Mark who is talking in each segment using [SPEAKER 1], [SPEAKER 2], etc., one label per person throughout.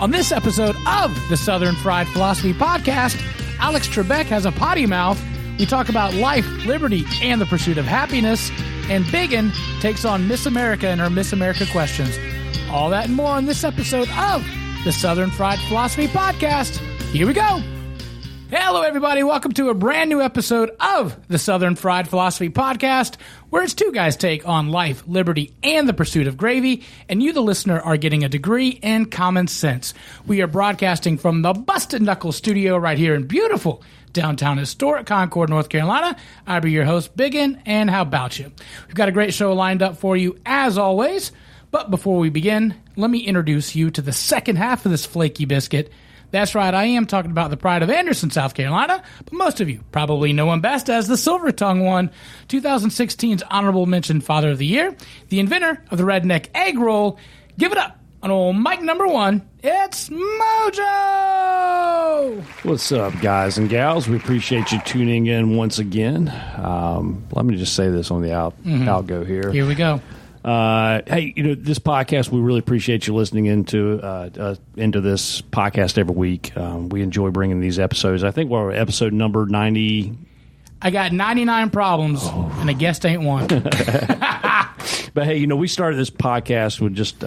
[SPEAKER 1] On this episode of the Southern Fried Philosophy Podcast, Alex Trebek has a potty mouth. We talk about life, liberty, and the pursuit of happiness. And Biggun takes on Miss America and her Miss America questions. All that and more on this episode of the Southern Fried Philosophy Podcast. Here we go. Hello, everybody. Welcome to a brand new episode of the Southern Fried Philosophy Podcast, where it's two guys' take on life, liberty, and the pursuit of gravy, and you, the listener, are getting a degree in common sense. We are broadcasting from the Busted Knuckles studio right here in beautiful downtown historic Concord, North Carolina. I'll be your host, Biggun, and how about you? We've got a great show lined up for you, as always. But before we begin, let me introduce you to the second half of this flaky biscuit. That's right, I am talking about the pride of Anderson, South Carolina, but most of you probably know him best as the Silver Tongue one, 2016's Honorable Mention Father of the Year, the inventor of the Redneck Egg Roll. Give it up on old mic number one, it's Mojo!
[SPEAKER 2] What's up, guys and gals? We appreciate you tuning in once again. Let me just say this on the outgo here.
[SPEAKER 1] Here we go.
[SPEAKER 2] Hey, this podcast, we really appreciate you listening into this podcast every week. We enjoy bringing these episodes. I think we're episode number 90.
[SPEAKER 1] I got 99 problems, and a guest ain't one.
[SPEAKER 2] But hey, we started this podcast with just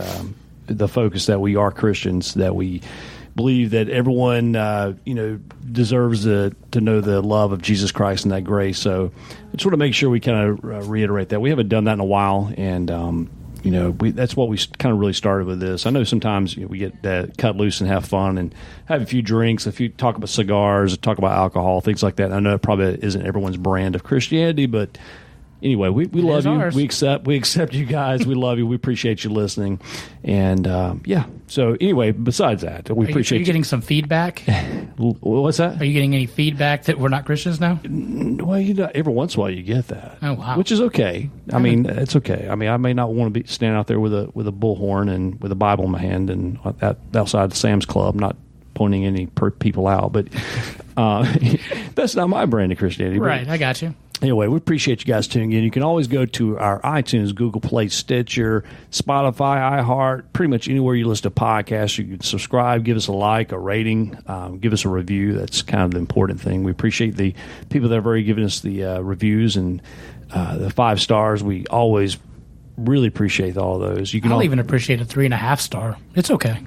[SPEAKER 2] the focus that we are Christians, that we believe that everyone, deserves to know the love of Jesus Christ and that grace. So I just want to make sure we kind of reiterate that. We haven't done that in a while, and that's what we kind of really started with this. I know sometimes we get cut loose and have fun and have a few drinks, talk about cigars, talk about alcohol, things like that. I know it probably isn't everyone's brand of Christianity, but anyway, we love you. Ours. We accept you guys. We love you. We appreciate you listening. And so anyway, besides that, we appreciate
[SPEAKER 1] you. Are you getting some feedback?
[SPEAKER 2] What's that?
[SPEAKER 1] Are you getting any feedback that we're not Christians now?
[SPEAKER 2] Well, every once in a while you get that.
[SPEAKER 1] Oh, wow.
[SPEAKER 2] Which is okay. I mean, it's okay. I mean, I may not want to stand out there with a bullhorn and with a Bible in my hand and outside Sam's Club, not pointing any people out, but that's not my brand of Christianity.
[SPEAKER 1] Right, I got you.
[SPEAKER 2] Anyway, we appreciate you guys tuning in. You can always go to our iTunes, Google Play, Stitcher, Spotify, iHeart, pretty much anywhere you listen to podcasts. You can subscribe, give us a like, a rating, give us a review. That's kind of the important thing. We appreciate the people that have already given us the reviews and the 5 stars. We always really appreciate all of those.
[SPEAKER 1] I'll even appreciate a 3.5 star. It's okay.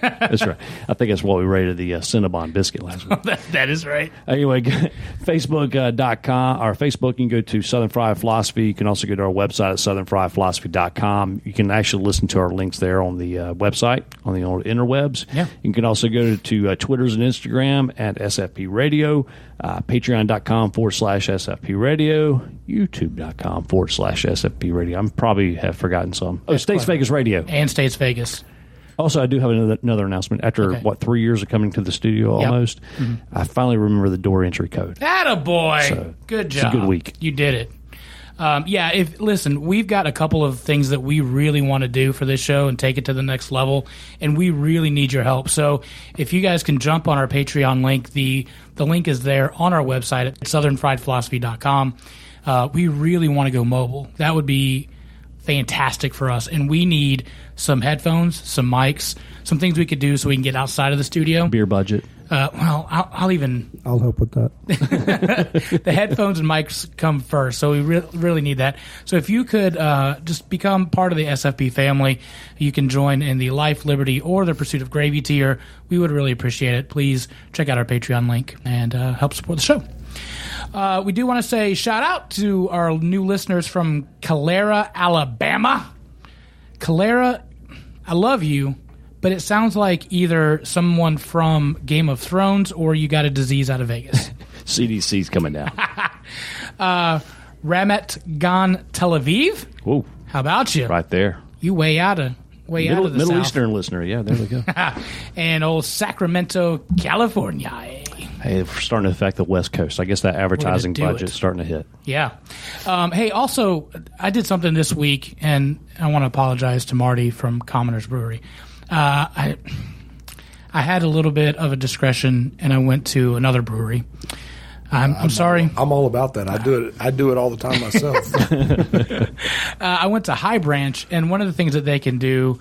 [SPEAKER 2] That's right. I think that's what we rated the Cinnabon biscuit last week.
[SPEAKER 1] That is right.
[SPEAKER 2] Anyway, Facebook.com or Facebook, you can go to Southern Fried Philosophy. You can also go to our website at southernfriedphilosophy.com. You can actually listen to our links there on the website, on the old interwebs.
[SPEAKER 1] Yeah.
[SPEAKER 2] You can also go to Twitters and Instagram at SFP Radio, patreon.com/SFP Radio, youtube.com/SFP Radio. I probably have forgotten some. States Vegas Radio.
[SPEAKER 1] And States Vegas.
[SPEAKER 2] Also, I do have another announcement. After, 3 years of coming to the studio almost, I finally remember the door entry code.
[SPEAKER 1] Attaboy!
[SPEAKER 2] So,
[SPEAKER 1] good job.
[SPEAKER 2] It's a good week.
[SPEAKER 1] You did it. Listen, we've got a couple of things that we really want to do for this show and take it to the next level, and we really need your help. So if you guys can jump on our Patreon link, the link is there on our website at southernfriedphilosophy.com. We really want to go mobile. That would be fantastic for us, and we need some headphones, some mics, some things we could do so we can get outside of the studio.
[SPEAKER 2] Beer budget.
[SPEAKER 1] I'll
[SPEAKER 3] help with that.
[SPEAKER 1] The headphones and mics come first, so we really need that. So if you could just become part of the SFP family, you can join in the Life, Liberty, or the Pursuit of Gravy tier. We would really appreciate it. Please check out our Patreon link and help support the show. We do want to say shout out to our new listeners from Calera, Alabama. Calera, I love you, but it sounds like either someone from Game of Thrones or you got a disease out of Vegas.
[SPEAKER 2] CDC's coming down.
[SPEAKER 1] Ramet Gan Tel Aviv.
[SPEAKER 2] Whoa.
[SPEAKER 1] How about you?
[SPEAKER 2] Right there.
[SPEAKER 1] You way out of the
[SPEAKER 2] Middle
[SPEAKER 1] South.
[SPEAKER 2] Eastern listener. Yeah, there we go.
[SPEAKER 1] And old Sacramento, California.
[SPEAKER 2] Hey, we're starting to affect the West Coast. I guess that advertising budget's starting to hit.
[SPEAKER 1] Yeah. Hey, also, I did something this week, and I want to apologize to Marty from Commoners Brewery. I had a little bit of a discretion, and I went to another brewery. I'm sorry.
[SPEAKER 3] I'm all about that. I do it all the time myself.
[SPEAKER 1] I went to High Branch, and one of the things that they can do,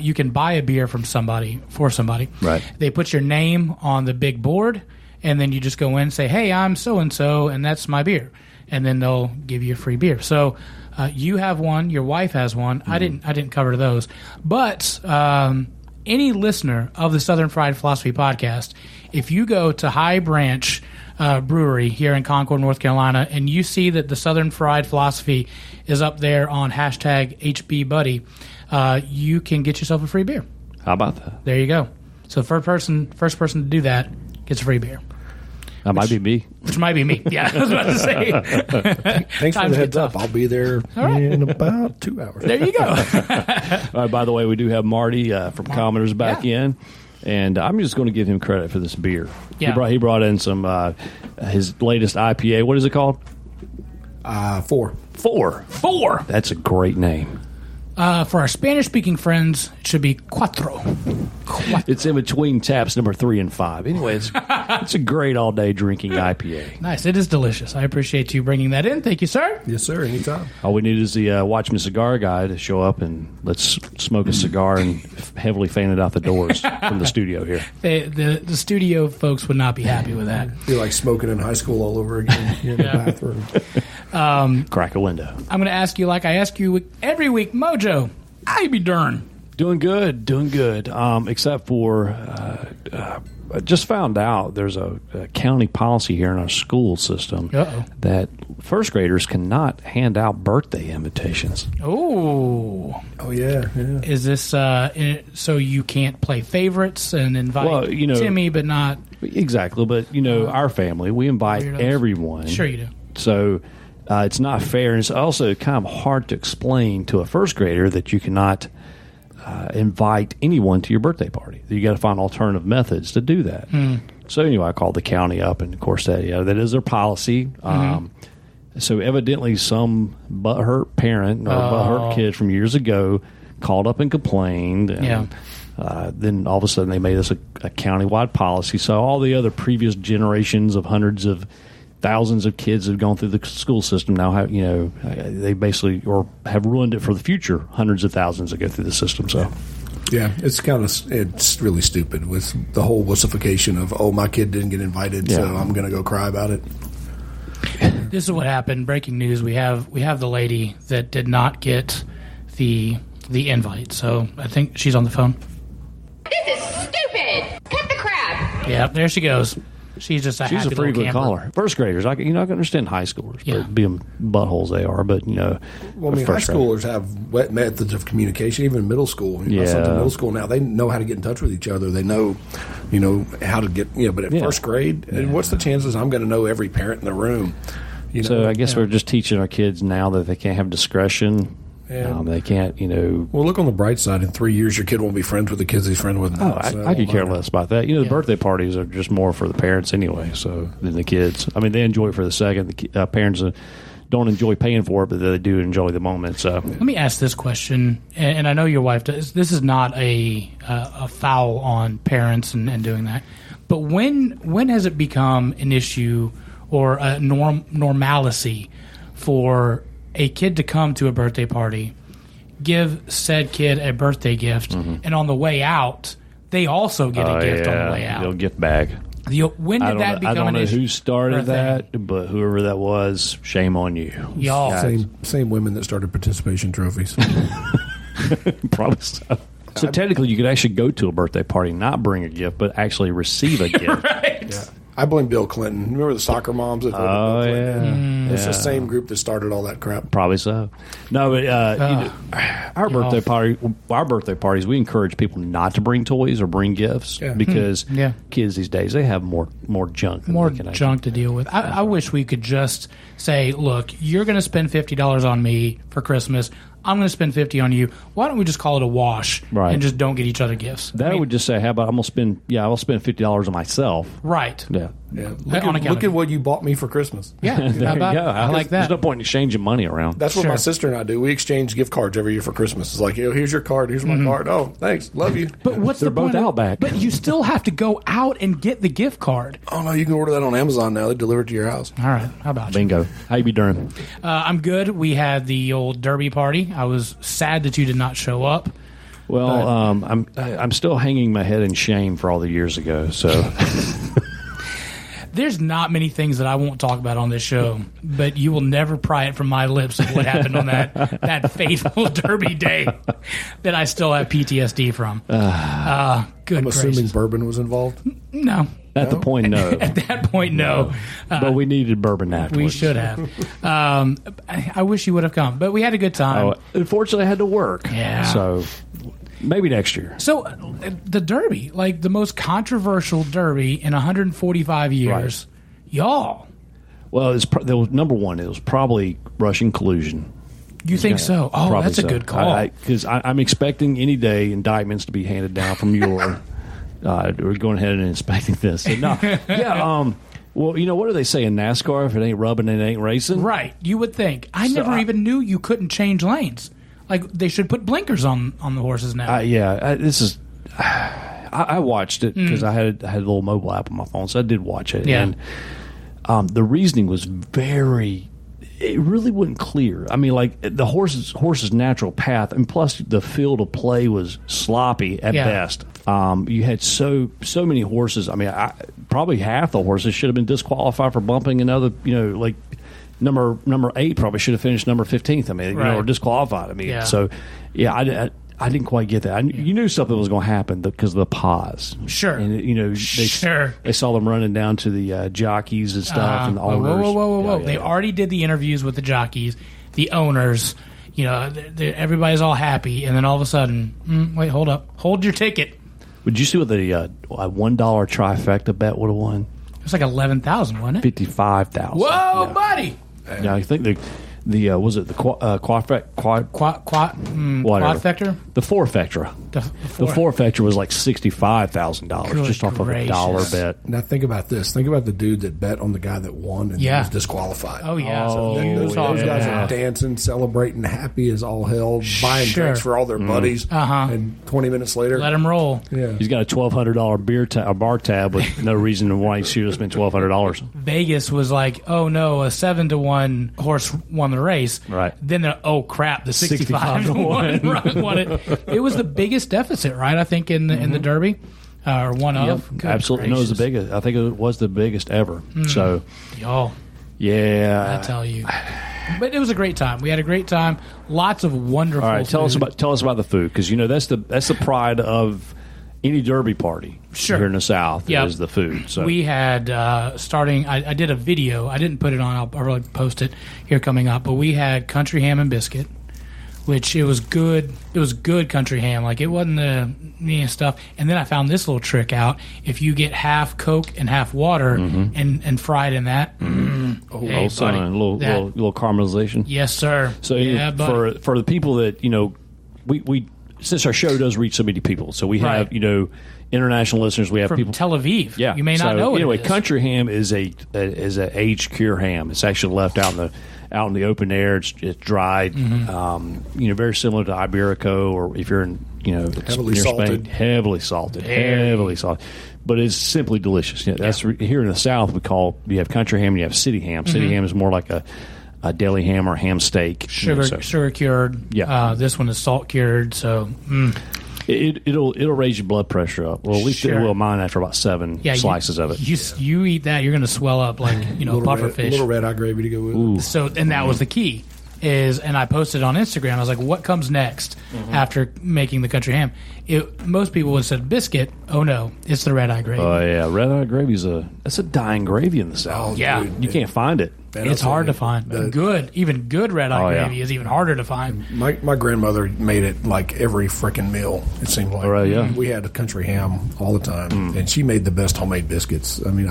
[SPEAKER 1] you can buy a beer from somebody, for somebody.
[SPEAKER 2] Right.
[SPEAKER 1] They put your name on the big board, and then you just go in and say, hey, I'm so-and-so, and that's my beer. And then they'll give you a free beer. So you have one. Your wife has one. Mm-hmm. I didn't cover those. But any listener of the Southern Fried Philosophy podcast, if you go to High Branch Brewery here in Concord, North Carolina, and you see that the Southern Fried Philosophy is up there on hashtag HBBuddy, you can get yourself a free beer.
[SPEAKER 2] How about that?
[SPEAKER 1] There you go. So first person to do that gets a free beer.
[SPEAKER 2] That might be me.
[SPEAKER 1] Which might be me. Yeah, I was about to say.
[SPEAKER 3] Thanks for the heads up. I'll be there in about 2 hours.
[SPEAKER 1] There you go.
[SPEAKER 2] All right, by the way, we do have Marty from Commoners back in. And I'm just going to give him credit for this beer.
[SPEAKER 1] Yeah.
[SPEAKER 2] He brought in some his latest IPA. What is it called?
[SPEAKER 3] 4.
[SPEAKER 2] 4. That's a great name.
[SPEAKER 1] For our Spanish-speaking friends, it should be Cuatro.
[SPEAKER 2] It's in between taps number 3 and 5. Anyway, it's a great all-day drinking IPA.
[SPEAKER 1] Nice. It is delicious. I appreciate you bringing that in. Thank you, sir.
[SPEAKER 3] Yes, sir. Anytime.
[SPEAKER 2] All we need is the Watchman cigar guy to show up and let's smoke a cigar and heavily fan it out the doors from the studio here.
[SPEAKER 1] The studio folks would not be happy with that.
[SPEAKER 3] Be like smoking in high school all over again in the bathroom.
[SPEAKER 2] Crack a window.
[SPEAKER 1] I'm going to ask you like I ask you every week, Mojo, how you be darn?
[SPEAKER 2] Doing good. Except for I just found out there's a county policy here in our school system that first graders cannot hand out birthday invitations.
[SPEAKER 1] Oh
[SPEAKER 3] yeah.
[SPEAKER 1] Is this so you can't play favorites and invite Timmy, but not
[SPEAKER 2] exactly? But our family, we invite everyone.
[SPEAKER 1] Sure, you do.
[SPEAKER 2] So. It's not fair, and it's also kind of hard to explain to a first grader that you cannot invite anyone to your birthday party. You got to find alternative methods to do that. So anyway, I called the county up, and of course that is their policy. So evidently, some butthurt parent or butthurt kid from years ago called up and complained. And, then all of a sudden, they made this a countywide policy. So all the other previous generations of hundreds of thousands of kids have gone through the school system now have they basically or have ruined it for the future hundreds of thousands that go through the system. So
[SPEAKER 3] yeah, it's really stupid with the whole wussification of my kid didn't get invited, so I'm going to go cry about it.
[SPEAKER 1] This is what happened. Breaking news: we have the lady that did not get the invite. So I think she's on the phone.
[SPEAKER 4] This is stupid. Cut the crap.
[SPEAKER 1] Yeah, there she goes. She's a
[SPEAKER 2] frequent caller. First graders, I can understand high schoolers, but being buttholes they are. But
[SPEAKER 3] high schoolers have wet methods of communication. Even middle school, my son's in middle school now. They know how to get in touch with each other. They know, how to get. But at first grade, what's the chances I'm going to know every parent in the room?
[SPEAKER 2] So I guess we're just teaching our kids now that they can't have discretion. They can't,
[SPEAKER 3] Well, look on the bright side. In 3 years, your kid won't be friends with the kids he's friends with now.
[SPEAKER 2] I could care less about that. The birthday parties are just more for the parents anyway, than the kids. I mean, they enjoy it for the second. The parents don't enjoy paying for it, but they do enjoy the moment. So
[SPEAKER 1] let me ask this question, and I know your wife does. This is not a foul on parents and doing that, but when has it become an issue or a normalcy for a kid to come to a birthday party, give said kid a birthday gift, and on the way out, they also get a gift on the way out.
[SPEAKER 2] Little gift bag.
[SPEAKER 1] When did that become an issue?
[SPEAKER 2] I don't know who started that, but whoever that was, shame on you.
[SPEAKER 1] Y'all.
[SPEAKER 3] Same women that started participation trophies.
[SPEAKER 2] Probably so. So technically, you could actually go to a birthday party, not bring a gift, but actually receive a gift.
[SPEAKER 1] Right.
[SPEAKER 3] Yeah. I blame Bill Clinton. Remember the soccer moms? That Bill Clinton? It's the same group that started all that crap.
[SPEAKER 2] Probably so. No, but our birthday parties, we encourage people not to bring toys or bring gifts because kids these days, they have more junk.
[SPEAKER 1] To deal with. I wish we could just say, look, you're going to spend $50 on me for Christmas. I'm going to spend $50 on you. Why don't we just call it a wash and just don't get each other gifts?
[SPEAKER 2] That would just say, how about I'll spend $50 on myself.
[SPEAKER 1] Right.
[SPEAKER 2] Yeah.
[SPEAKER 3] Yeah. Look at what you bought me for Christmas.
[SPEAKER 1] Yeah, I like that.
[SPEAKER 2] There's no point in exchanging money around.
[SPEAKER 3] That's what my sister and I do. We exchange gift cards every year for Christmas. It's like, here's your card. Here's my card. Oh, thanks. Love you.
[SPEAKER 1] But what's
[SPEAKER 2] They're
[SPEAKER 1] the point?
[SPEAKER 2] both Outback.
[SPEAKER 1] But you still have to go out and get the gift card.
[SPEAKER 3] Oh, no, you can order that on Amazon now. They deliver it to your house.
[SPEAKER 1] All right. How about you?
[SPEAKER 2] Bingo. How you be doing?
[SPEAKER 1] I'm good. We had the old Derby party. I was sad that you did not show up.
[SPEAKER 2] Well, I'm still hanging my head in shame for all the years ago. So
[SPEAKER 1] there's not many things that I won't talk about on this show, but you will never pry it from my lips of what happened on that fateful Derby day that I still have PTSD from. Good
[SPEAKER 3] I'm assuming
[SPEAKER 1] gracious.
[SPEAKER 3] bourbon was involved.
[SPEAKER 1] No.
[SPEAKER 2] at the point, no.
[SPEAKER 1] At that point, no.
[SPEAKER 2] But we needed bourbon afterwards.
[SPEAKER 1] We should have. I wish you would have come, but we had a good time.
[SPEAKER 2] Oh, unfortunately, I had to work.
[SPEAKER 1] Yeah.
[SPEAKER 2] So maybe next year.
[SPEAKER 1] So the Derby, like the most controversial Derby in 145 years, y'all.
[SPEAKER 2] Well, there was number one. It was probably Russian collusion.
[SPEAKER 1] You think so? Oh,
[SPEAKER 2] Probably
[SPEAKER 1] that's a
[SPEAKER 2] so.
[SPEAKER 1] good call.
[SPEAKER 2] Because I'm expecting any day indictments to be handed down from Mueller. We're going ahead and inspecting this. So, no, yeah. Well, you know, what do they say in NASCAR? If it ain't rubbing, it ain't racing.
[SPEAKER 1] Right. You would think. I never even knew you couldn't change lanes. Like they should put blinkers on the horses now.
[SPEAKER 2] This is. I watched it because I had a little mobile app on my phone, so I did watch it.
[SPEAKER 1] Yeah.
[SPEAKER 2] And the reasoning was it really wasn't clear. I mean, like the horse's natural path, and plus the field of play was sloppy at best. You had so many horses. I mean, probably half the horses should have been disqualified for bumping another. You know, like number 8 probably should have finished number 15th. I mean, or disqualified. I mean, so I didn't quite get that. You knew something was going to happen because of the pause.
[SPEAKER 1] Sure.
[SPEAKER 2] And, they saw them running down to the jockeys and stuff and the owners.
[SPEAKER 1] Whoa. They already did the interviews with the jockeys, the owners. You know, everybody's all happy. And then all of a sudden, wait, hold up. Hold your ticket.
[SPEAKER 2] Would you see what the $1 trifecta bet would have won?
[SPEAKER 1] It was like 11,000, wasn't it?
[SPEAKER 2] 55,000.
[SPEAKER 1] Whoa, buddy!
[SPEAKER 2] Yeah, I think the was it the quadfecta? The four-fecta. The four-fecta was like $65,000 just off of a $1 bet.
[SPEAKER 3] Now think about this. Think about the dude that bet on the guy that won and was disqualified.
[SPEAKER 1] Oh yeah.
[SPEAKER 3] Those guys are dancing, celebrating, happy as all hell, buying drinks for all their buddies. And 20 minutes later,
[SPEAKER 1] let him roll.
[SPEAKER 3] Yeah.
[SPEAKER 2] He's got a $1,200 bar tab with no reason why he should have spent $1,200.
[SPEAKER 1] Vegas was like, oh no, a 7-1 horse won the race.
[SPEAKER 2] Right.
[SPEAKER 1] Then oh crap, the 65-1 won it. It was the biggest deficit, right? I think in the Derby, or one of.
[SPEAKER 2] Yep, absolutely. No, it was the biggest. I think it was the biggest ever. So,
[SPEAKER 1] y'all.
[SPEAKER 2] Yeah,
[SPEAKER 1] I tell you. But it was a great time. We had a great time. Lots of wonderful.
[SPEAKER 2] All right, tell us about the food, because you know that's the pride of any Derby party here in the South is the food. So
[SPEAKER 1] we had starting. I did a video. I didn't put it on. I'll probably post it here coming up. But we had country ham and biscuit, which it was good. It was good country ham. Like it wasn't the stuff. And then I found this little trick out. If you get half Coke and half water and fry it in that,
[SPEAKER 2] a little caramelization.
[SPEAKER 1] Yes, sir.
[SPEAKER 2] So for the people that we since our show does reach so many people, so we have international listeners. We have
[SPEAKER 1] from
[SPEAKER 2] people
[SPEAKER 1] Tel Aviv.
[SPEAKER 2] Yeah,
[SPEAKER 1] you may not know.
[SPEAKER 2] Anyway,
[SPEAKER 1] it is.
[SPEAKER 2] country ham is a aged cure ham. It's actually left out in the open air. It's dried. Very similar to Iberico, or if you're in
[SPEAKER 3] heavily salted.
[SPEAKER 2] Heavily salted. But it's simply delicious. That's here in the South you have country ham and you have city ham. City ham is more like a deli ham or ham steak.
[SPEAKER 1] Sugar cured.
[SPEAKER 2] Yeah.
[SPEAKER 1] This one is salt cured. So
[SPEAKER 2] it'll raise your blood pressure up. Well, at least it will mine after about 7 slices of it.
[SPEAKER 1] You eat that, you're going to swell up like puffer fish.
[SPEAKER 3] A little red eye gravy to go with it.
[SPEAKER 1] So, and that was the key. And I posted on Instagram. I was like, "What comes next after making the country ham?" Most people would have said biscuit. Oh no, it's the red eye gravy.
[SPEAKER 2] Oh yeah, red eye gravy that's a dying gravy in the South.
[SPEAKER 1] Yeah,
[SPEAKER 2] you can't find it.
[SPEAKER 1] It's hard to find. Even good red eye gravy is even harder to find.
[SPEAKER 3] My grandmother made it like every frickin' meal. It seemed like we had a country ham all the time, and she made the best homemade biscuits. I mean,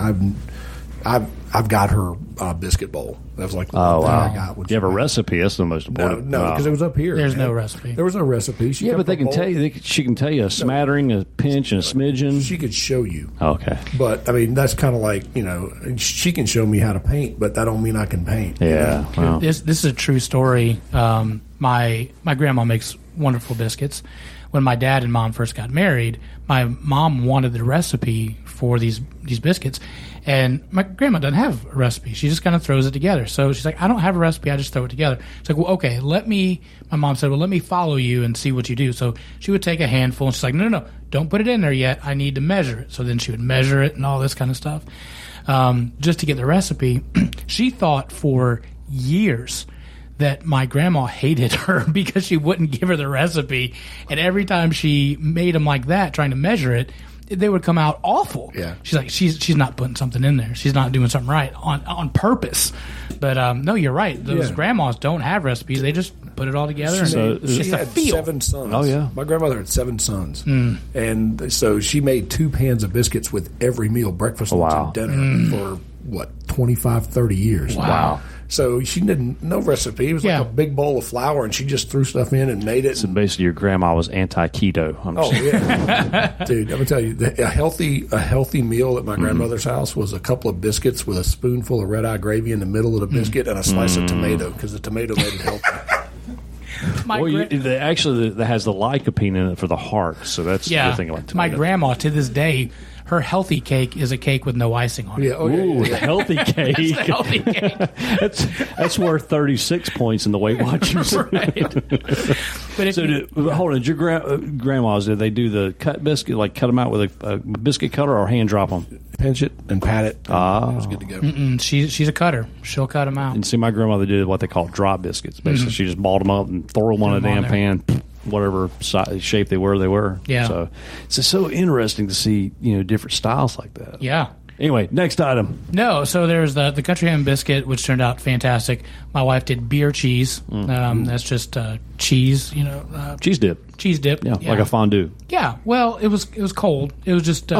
[SPEAKER 3] I've got her biscuit bowl. That was like the one thing I got.
[SPEAKER 2] Do you have a recipe? That's the most important.
[SPEAKER 3] No, because it was up here.
[SPEAKER 1] There's no recipe.
[SPEAKER 3] There was no recipe.
[SPEAKER 2] But they can tell you. She can tell you a smattering, a pinch, and a smidgen.
[SPEAKER 3] She could show you.
[SPEAKER 2] Okay.
[SPEAKER 3] But I mean, that's kind of like, she can show me how to paint, but that don't mean I can paint.
[SPEAKER 2] Yeah. Well.
[SPEAKER 1] This is a true story. My grandma makes wonderful biscuits. When my dad and mom first got married, my mom wanted the recipe for these biscuits, and my grandma doesn't have a recipe. She just kind of throws it together. So she's like, I don't have a recipe. I just throw it together. It's like, well, okay, my mom said, well, let me follow you and see what you do. So she would take a handful, and she's like, no, don't put it in there yet. I need to measure it. So then she would measure it and all this kind of stuff just to get the recipe. She thought for years that my grandma hated her because she wouldn't give her the recipe, and every time she made them like that, trying to measure it, they would come out awful.
[SPEAKER 3] Yeah.
[SPEAKER 1] She's like, she's not putting something in there. She's not doing something right on purpose. But no, you're right. Those grandmas don't have recipes. They just put it all together.
[SPEAKER 3] She had 7 sons.
[SPEAKER 2] Oh, yeah.
[SPEAKER 3] My grandmother had 7 sons. And so she made 2 pans of biscuits with every meal, breakfast, lunch, and dinner for, 25, 30 years.
[SPEAKER 2] Wow.
[SPEAKER 3] So she didn't no recipe. It was like a big bowl of flour, and she just threw stuff in and made it.
[SPEAKER 2] So basically, your grandma was anti-keto.
[SPEAKER 3] Yeah, dude. I'm gonna tell you, a healthy meal at my grandmother's house was a couple of biscuits with a spoonful of red eye gravy in the middle of the biscuit and a slice of tomato, because the tomato made it healthy.
[SPEAKER 2] That has the lycopene in it for the heart. So that's the thing about tomato.
[SPEAKER 1] My grandma, to this day, her healthy cake is a cake with no icing on it.
[SPEAKER 3] Yeah,
[SPEAKER 2] the healthy cake.
[SPEAKER 1] It's a healthy cake.
[SPEAKER 2] that's worth 36 points in the Weight Watchers.
[SPEAKER 1] Right. But
[SPEAKER 2] hold on, your grandmas, did they do the cut biscuit, like cut them out with a biscuit cutter, or hand drop them?
[SPEAKER 3] Pinch it and pat it. It was good to go.
[SPEAKER 1] She's a cutter. She'll cut them out.
[SPEAKER 2] And see, my grandmother did what they call drop biscuits. Basically, she just balled them up and throw them on a damn pan. Whatever shape they were.
[SPEAKER 1] Yeah.
[SPEAKER 2] So it's just so interesting to see, different styles like that.
[SPEAKER 1] Yeah.
[SPEAKER 2] Anyway, next item.
[SPEAKER 1] No, so there's the country ham biscuit, which turned out fantastic. My wife did beer cheese. That's just cheese,
[SPEAKER 2] cheese dip.
[SPEAKER 1] Cheese dip.
[SPEAKER 2] Yeah, like a fondue.
[SPEAKER 1] Yeah. Well, it was cold. It was just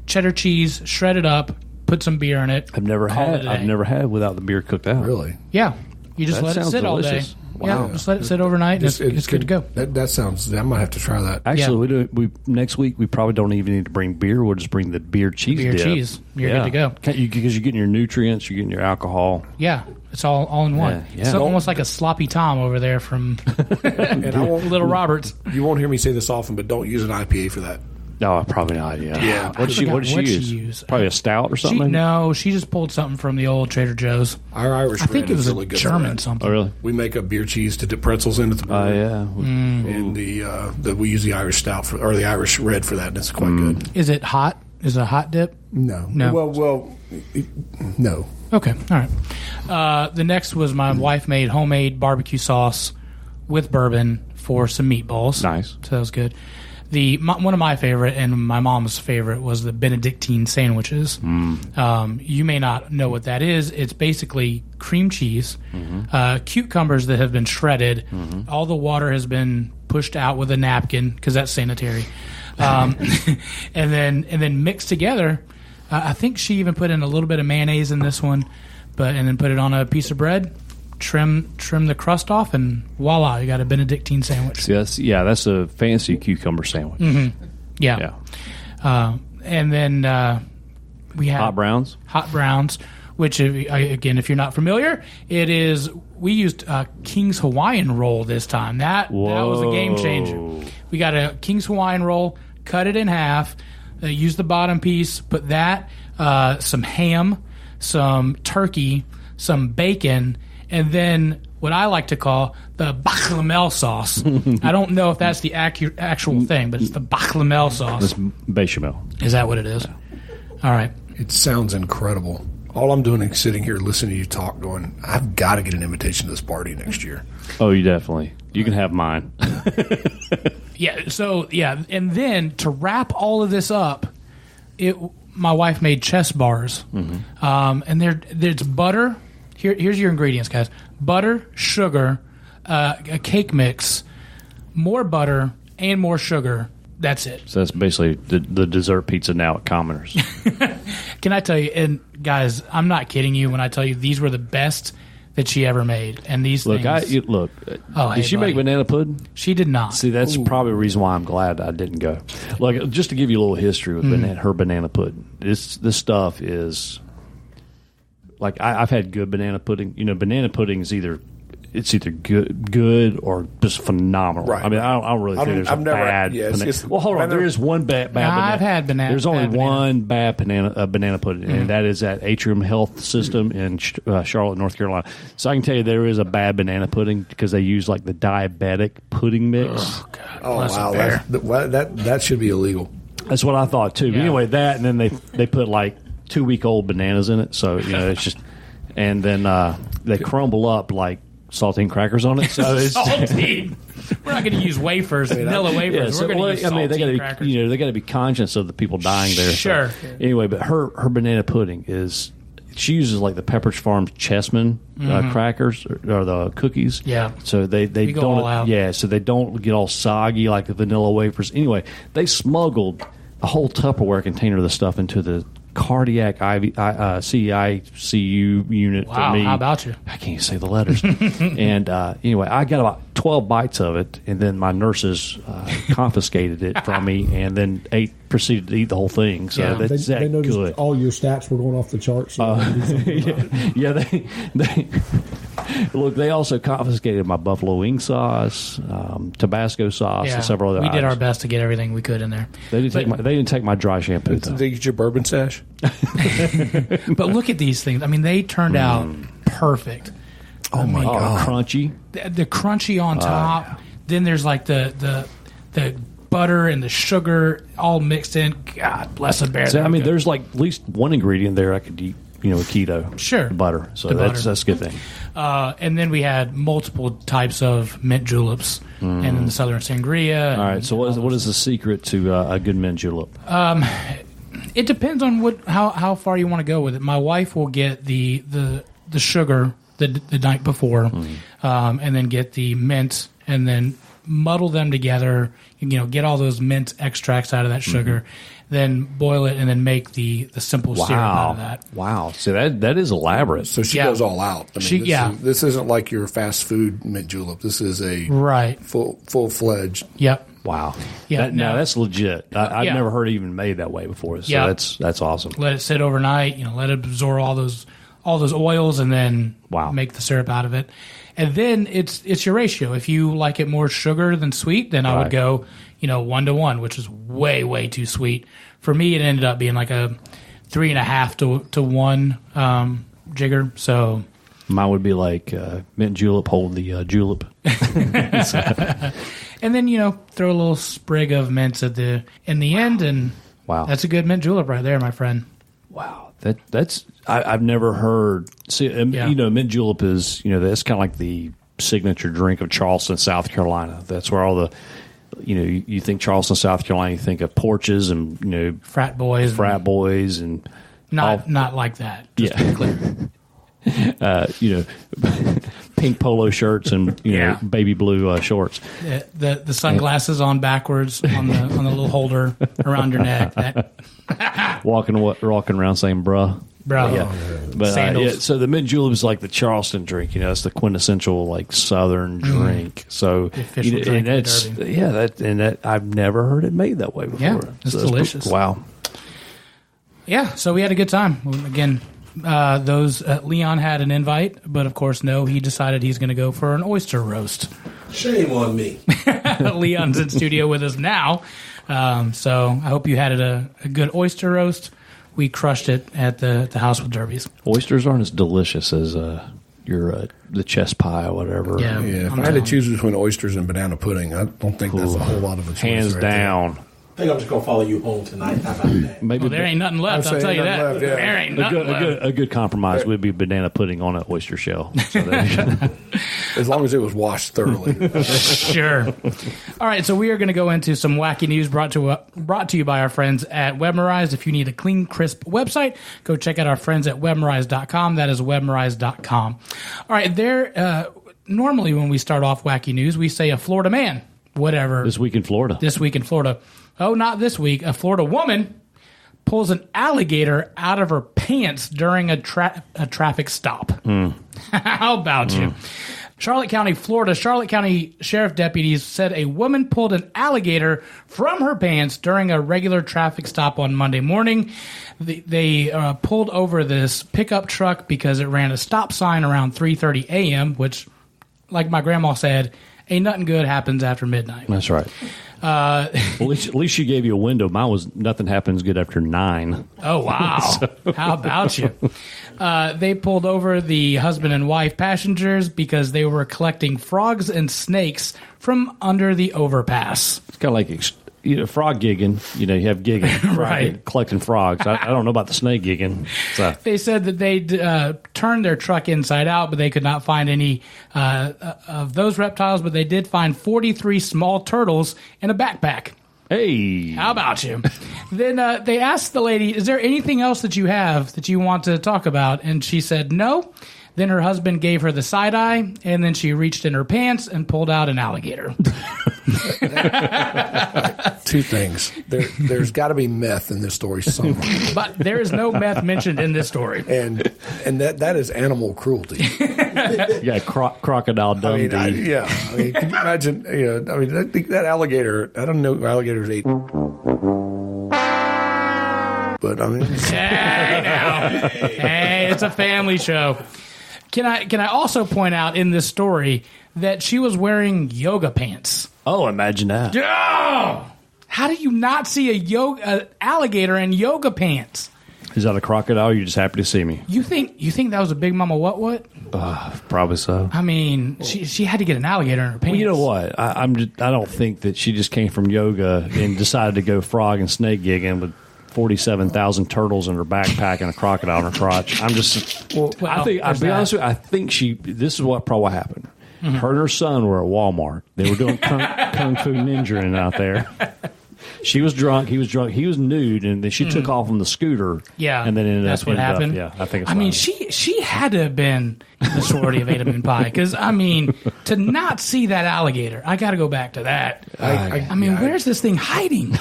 [SPEAKER 1] cheddar cheese, shredded up, put some beer in it.
[SPEAKER 2] I've never had without the beer cooked out.
[SPEAKER 3] Really?
[SPEAKER 1] Yeah. You just let it sit all day. Wow. Yeah, just let it sit overnight. It's good to go.
[SPEAKER 3] That sounds. I might have to try that.
[SPEAKER 2] Actually, we next week we probably don't even need to bring beer. We'll just bring the beer cheese.
[SPEAKER 1] Beer cheese. You're good to go.
[SPEAKER 2] Because you're getting your nutrients, you're getting your alcohol.
[SPEAKER 1] Yeah, it's all in one.
[SPEAKER 2] Yeah.
[SPEAKER 1] So almost like a sloppy Tom over there from Little Roberts.
[SPEAKER 3] You won't hear me say this often, but don't use an IPA for that.
[SPEAKER 2] No, probably not. Yeah. What did she use? Probably a stout or something.
[SPEAKER 1] She just pulled something from the old Trader Jo's.
[SPEAKER 3] Our Irish red
[SPEAKER 1] think it was
[SPEAKER 3] is really good.
[SPEAKER 1] German something.
[SPEAKER 2] Oh, really?
[SPEAKER 3] We make a beer cheese to dip pretzels in at the brewery. And we use the Irish stout or the Irish red for that, and it's quite good.
[SPEAKER 1] Is it hot? Is it a hot dip?
[SPEAKER 3] No. Well, no.
[SPEAKER 1] Okay, all right. The next was my wife made homemade barbecue sauce with bourbon for some meatballs.
[SPEAKER 2] Nice.
[SPEAKER 1] So that was good. One of my favorite and my mom's favorite was the Benedictine sandwiches. You may not know what that is. It's basically cream cheese, cucumbers that have been shredded. All the water has been pushed out with a napkin because that's sanitary, and then mixed together. I think she even put in a little bit of mayonnaise in this one, and then put it on a piece of bread. Trim the crust off, and voila, you got a Benedictine sandwich.
[SPEAKER 2] That's a fancy cucumber sandwich.
[SPEAKER 1] Yeah. And then we have hot browns, which again, if you're not familiar, we used King's Hawaiian roll this time. That was a game changer. We got a King's Hawaiian roll, cut it in half, use the bottom piece, put that, some ham, some turkey, some bacon, and then what I like to call the bechamel sauce. I don't know if that's the actual thing, but it's the bechamel sauce.
[SPEAKER 2] It's bechamel.
[SPEAKER 1] Is that what it is? All right.
[SPEAKER 3] It sounds incredible. All I'm doing is sitting here listening to you talk, going, I've got to get an invitation to this party next year.
[SPEAKER 2] Oh, you definitely. You can have mine.
[SPEAKER 1] And then to wrap all of this up, my wife made chess bars. And there's butter. Here's your ingredients, guys. Butter, sugar, a cake mix, more butter, and more sugar, That's it.
[SPEAKER 2] So that's basically the dessert pizza now at Commoners.
[SPEAKER 1] Can I tell you, and guys, I'm not kidding you when I tell you these were the best that she ever made. And these
[SPEAKER 2] things... did she make banana pudding?
[SPEAKER 1] She did not.
[SPEAKER 2] See, that's probably the reason why I'm glad I didn't go. Like, just to give you a little history with her banana pudding, this stuff is... Like, I've had good banana pudding. You know, banana pudding is either good or just phenomenal. Right. I mean, I don't really think there's a bad banana. Well, hold on. There is one bad banana.
[SPEAKER 1] I've had banana.
[SPEAKER 2] There's only one bad banana pudding, and that is at Atrium Health System in Charlotte, North Carolina. So I can tell you there is a bad banana pudding because they use like the diabetic pudding mix.
[SPEAKER 3] Oh, God. Oh, wow. That should be illegal.
[SPEAKER 2] That's what I thought, too. But anyway, that, and then they put like 2-week-old bananas in it. So, you know, it's just, and then they crumble up like saltine crackers on it. So it's
[SPEAKER 1] saltine. We're not going to use wafers, vanilla wafers. We're going to use saltine crackers.
[SPEAKER 2] You know, they got to be conscious of the people dying there.
[SPEAKER 1] Sure.
[SPEAKER 2] So, anyway, but her banana pudding is, she uses like the Pepperidge Farm Chessman crackers or the cookies.
[SPEAKER 1] Yeah.
[SPEAKER 2] So they
[SPEAKER 1] go all out.
[SPEAKER 2] Yeah. So they don't get all soggy like the vanilla wafers. Anyway, they smuggled a whole Tupperware container of the stuff into the cardiac CICU unit for me.
[SPEAKER 1] How about you?
[SPEAKER 2] I can't say the letters. And anyway, I got about 12 bites of it, and then my nurses confiscated it from me, and then proceeded to eat the whole thing. So that's
[SPEAKER 5] they noticed
[SPEAKER 2] good.
[SPEAKER 5] All your stats were going off the charts. So
[SPEAKER 2] they look. They also confiscated my buffalo wing sauce, Tabasco sauce, and several other.
[SPEAKER 1] We did our best to get everything we could in there.
[SPEAKER 2] They didn't take my dry shampoo.
[SPEAKER 3] Did they get your bourbon stash?
[SPEAKER 1] But look at these things. I mean, they turned out perfect.
[SPEAKER 2] Oh my God, crunchy.
[SPEAKER 1] The crunchy on top. Yeah. Then there's like the butter and the sugar all mixed in. God bless a bear.
[SPEAKER 2] So, I mean, there's like at least one ingredient there I could eat. You know, with keto.
[SPEAKER 1] Sure.
[SPEAKER 2] Butter. So that's a good thing.
[SPEAKER 1] And then we had multiple types of mint juleps and then the Southern Sangria.
[SPEAKER 2] All right. So what is the secret to a good mint julep?
[SPEAKER 1] It depends on how far you want to go with it. My wife will get the sugar the night before and then get the mint and then muddle them together, you know, get all those mint extracts out of that sugar, then boil it and then make the simple syrup out of that.
[SPEAKER 2] Wow. So that is elaborate.
[SPEAKER 3] So she goes all out. I mean, this isn't like your fast food mint julep. This is a full-fledged.
[SPEAKER 1] Yep.
[SPEAKER 2] Wow. Yeah. That's legit. I've never heard it even made that way before. So that's awesome.
[SPEAKER 1] Let it sit overnight, you know, let it absorb all those oils and then make the syrup out of it. And then it's your ratio. If you like it more sugar than sweet, then I would go, 1-to-1, which is way, way too sweet. For me, it ended up being like a 3.5 to 1 jigger. So
[SPEAKER 2] mine would be like mint julep, hold the julep.
[SPEAKER 1] And then throw a little sprig of mint in the end, and that's a good mint julep right there, my friend.
[SPEAKER 2] Wow. That's I've never heard. See, mint julep is that's kind of like the signature drink of Charleston, South Carolina. That's where all the you think Charleston, South Carolina, you think of porches and
[SPEAKER 1] frat boys,
[SPEAKER 2] and
[SPEAKER 1] not like that. Just to be clear.
[SPEAKER 2] Pink polo shirts and baby blue shorts.
[SPEAKER 1] The sunglasses on backwards on the little holder around your neck.
[SPEAKER 2] Walking around saying bruh.
[SPEAKER 1] Yeah.
[SPEAKER 2] But so the mint julep is like the Charleston drink. It's the quintessential like Southern drink. So
[SPEAKER 1] the official drink
[SPEAKER 2] and that I've never heard it made that way before.
[SPEAKER 1] Yeah, it's delicious.
[SPEAKER 2] Wow.
[SPEAKER 1] Yeah, so we had a good time. Again, Leon had an invite, but of course, no, he decided he's going to go for an oyster roast.
[SPEAKER 3] Shame on me.
[SPEAKER 1] Leon's in studio with us now. So I hope you had a good oyster roast. We crushed it at the House with Derbies.
[SPEAKER 2] Oysters aren't as delicious as the chest pie or whatever.
[SPEAKER 1] Yeah.
[SPEAKER 3] If I had to choose between oysters and banana pudding, I don't think that's a whole lot of a choice.
[SPEAKER 2] Hands down.
[SPEAKER 3] There. I think I'm just going to follow you home tonight. How about that?
[SPEAKER 2] Maybe
[SPEAKER 1] there ain't nothing left, I'll tell you that.
[SPEAKER 3] Left, yeah.
[SPEAKER 1] There ain't nothing left.
[SPEAKER 2] A good compromise would be banana pudding on an oyster shell. So
[SPEAKER 3] as long as it was washed thoroughly.
[SPEAKER 1] Sure. All right, so we are going to go into some wacky news brought to you by our friends at Webmerize. If you need a clean, crisp website, go check out our friends at webmerize.com. That is webmerize.com. All right, normally when we start off wacky news, we say a Florida man whatever.
[SPEAKER 2] This week in Florida.
[SPEAKER 1] Oh, not this week. A Florida woman pulls an alligator out of her pants during a traffic stop. How about you? Charlotte County, Florida. Charlotte County Sheriff deputies said a woman pulled an alligator from her pants during a regular traffic stop on Monday morning. They pulled over this pickup truck because it ran a stop sign around 3:30 a.m., which, like my grandma said, ain't nothing good happens after midnight.
[SPEAKER 2] That's right. Well, at least she gave you a window. Mine was nothing happens good after 9.
[SPEAKER 1] Oh, wow. How about you? They pulled over the husband and wife passengers because they were collecting frogs and snakes from under the overpass.
[SPEAKER 2] It's kind of like frog gigging. You have gigging.
[SPEAKER 1] Right.
[SPEAKER 2] Collecting frogs. I don't know about the snake gigging. So.
[SPEAKER 1] They said that they turned their truck inside out, but they could not find any of those reptiles, but they did find 43 small turtles in a backpack.
[SPEAKER 2] Hey.
[SPEAKER 1] How about you? Then they asked the lady, is there anything else that you have that you want to talk about? And she said no. Then her husband gave her the side eye, and then she reached in her pants and pulled out an alligator.
[SPEAKER 3] Two things. There's got to be meth in this story somewhere.
[SPEAKER 1] But there is no meth mentioned in this story.
[SPEAKER 3] And that is animal cruelty.
[SPEAKER 2] Yeah, Crocodile Dundee.
[SPEAKER 3] Can you imagine? That alligator. I don't know if alligators ate. But
[SPEAKER 1] hey, it's a family show. Can I also point out in this story that she was wearing yoga pants?
[SPEAKER 2] Oh, imagine that.
[SPEAKER 1] Oh! How do you not see a alligator in yoga pants?
[SPEAKER 2] Is that a crocodile? Or you just happy to see me?
[SPEAKER 1] You think that was a big mama what?
[SPEAKER 2] Probably so.
[SPEAKER 1] I mean, she had to get an alligator in her pants.
[SPEAKER 2] Well, you know what? I don't think that she just came from yoga and decided to go frog and snake gigging with 47,000 turtles in her backpack and a crocodile in her crotch. I'm just. I'll be honest with you. I think this is what probably happened. Mm-hmm. Her and her son were at Walmart. They were doing kung fu ninja out there. She was drunk. He was drunk. He was nude, and then she took off on the scooter.
[SPEAKER 1] Yeah,
[SPEAKER 2] and then
[SPEAKER 1] that's what happened.
[SPEAKER 2] Yeah, I think.
[SPEAKER 1] She had to have been in the sorority of Ada Moon Pie because to not see that alligator, I got to go back to that. Where's this thing hiding?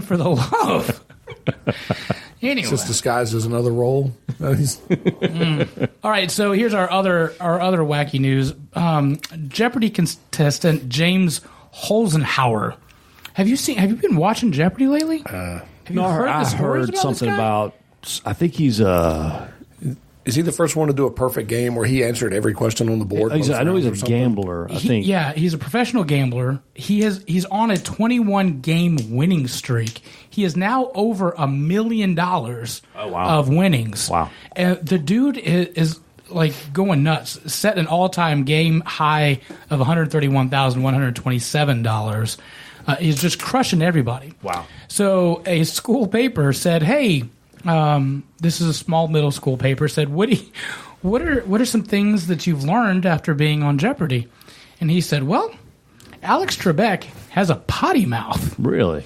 [SPEAKER 1] For the love. Anyway,
[SPEAKER 3] it's just disguised as another role.
[SPEAKER 1] All right, so here's our other wacky news. Jeopardy contestant James Holzenhauer. Have you been watching Jeopardy lately?
[SPEAKER 2] I heard something about. I think he's
[SPEAKER 3] Is he the first one to do a perfect game where he answered every question on the board?
[SPEAKER 2] I know he's a gambler. I think.
[SPEAKER 1] Yeah, he's a professional gambler. He's on a 21 game winning streak. He is now over $1 million of winnings.
[SPEAKER 2] Wow!
[SPEAKER 1] And the dude is like going nuts. Set an all time game high of $131,127. He's just crushing everybody.
[SPEAKER 2] Wow!
[SPEAKER 1] So a school paper said, "Hey." This is a small middle school paper. Said, Woody, what are some things that you've learned after being on Jeopardy? And he said, well, Alex Trebek has a potty mouth.
[SPEAKER 2] Really?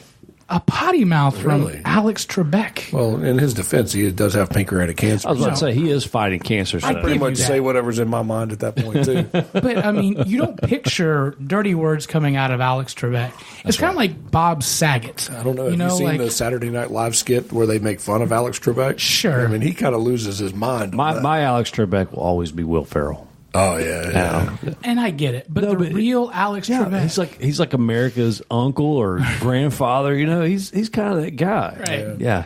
[SPEAKER 1] A potty mouth from Alex Trebek.
[SPEAKER 3] Well, in his defense, he does have pancreatic cancer.
[SPEAKER 2] I was about to say he is fighting cancer. So
[SPEAKER 3] I pretty much say whatever's in my mind at that point, too.
[SPEAKER 1] But, you don't picture dirty words coming out of Alex Trebek. It's kind of like Bob Saget.
[SPEAKER 3] I don't know. Have you seen the Saturday Night Live skit where they make fun of Alex Trebek?
[SPEAKER 1] Sure.
[SPEAKER 3] He kind of loses his mind.
[SPEAKER 2] My Alex Trebek will always be Will Ferrell.
[SPEAKER 3] Oh yeah.
[SPEAKER 1] And I get it, but real Alex Trebek,
[SPEAKER 2] he's like America's uncle or grandfather. He's kind of that guy.
[SPEAKER 1] Right?
[SPEAKER 2] Yeah.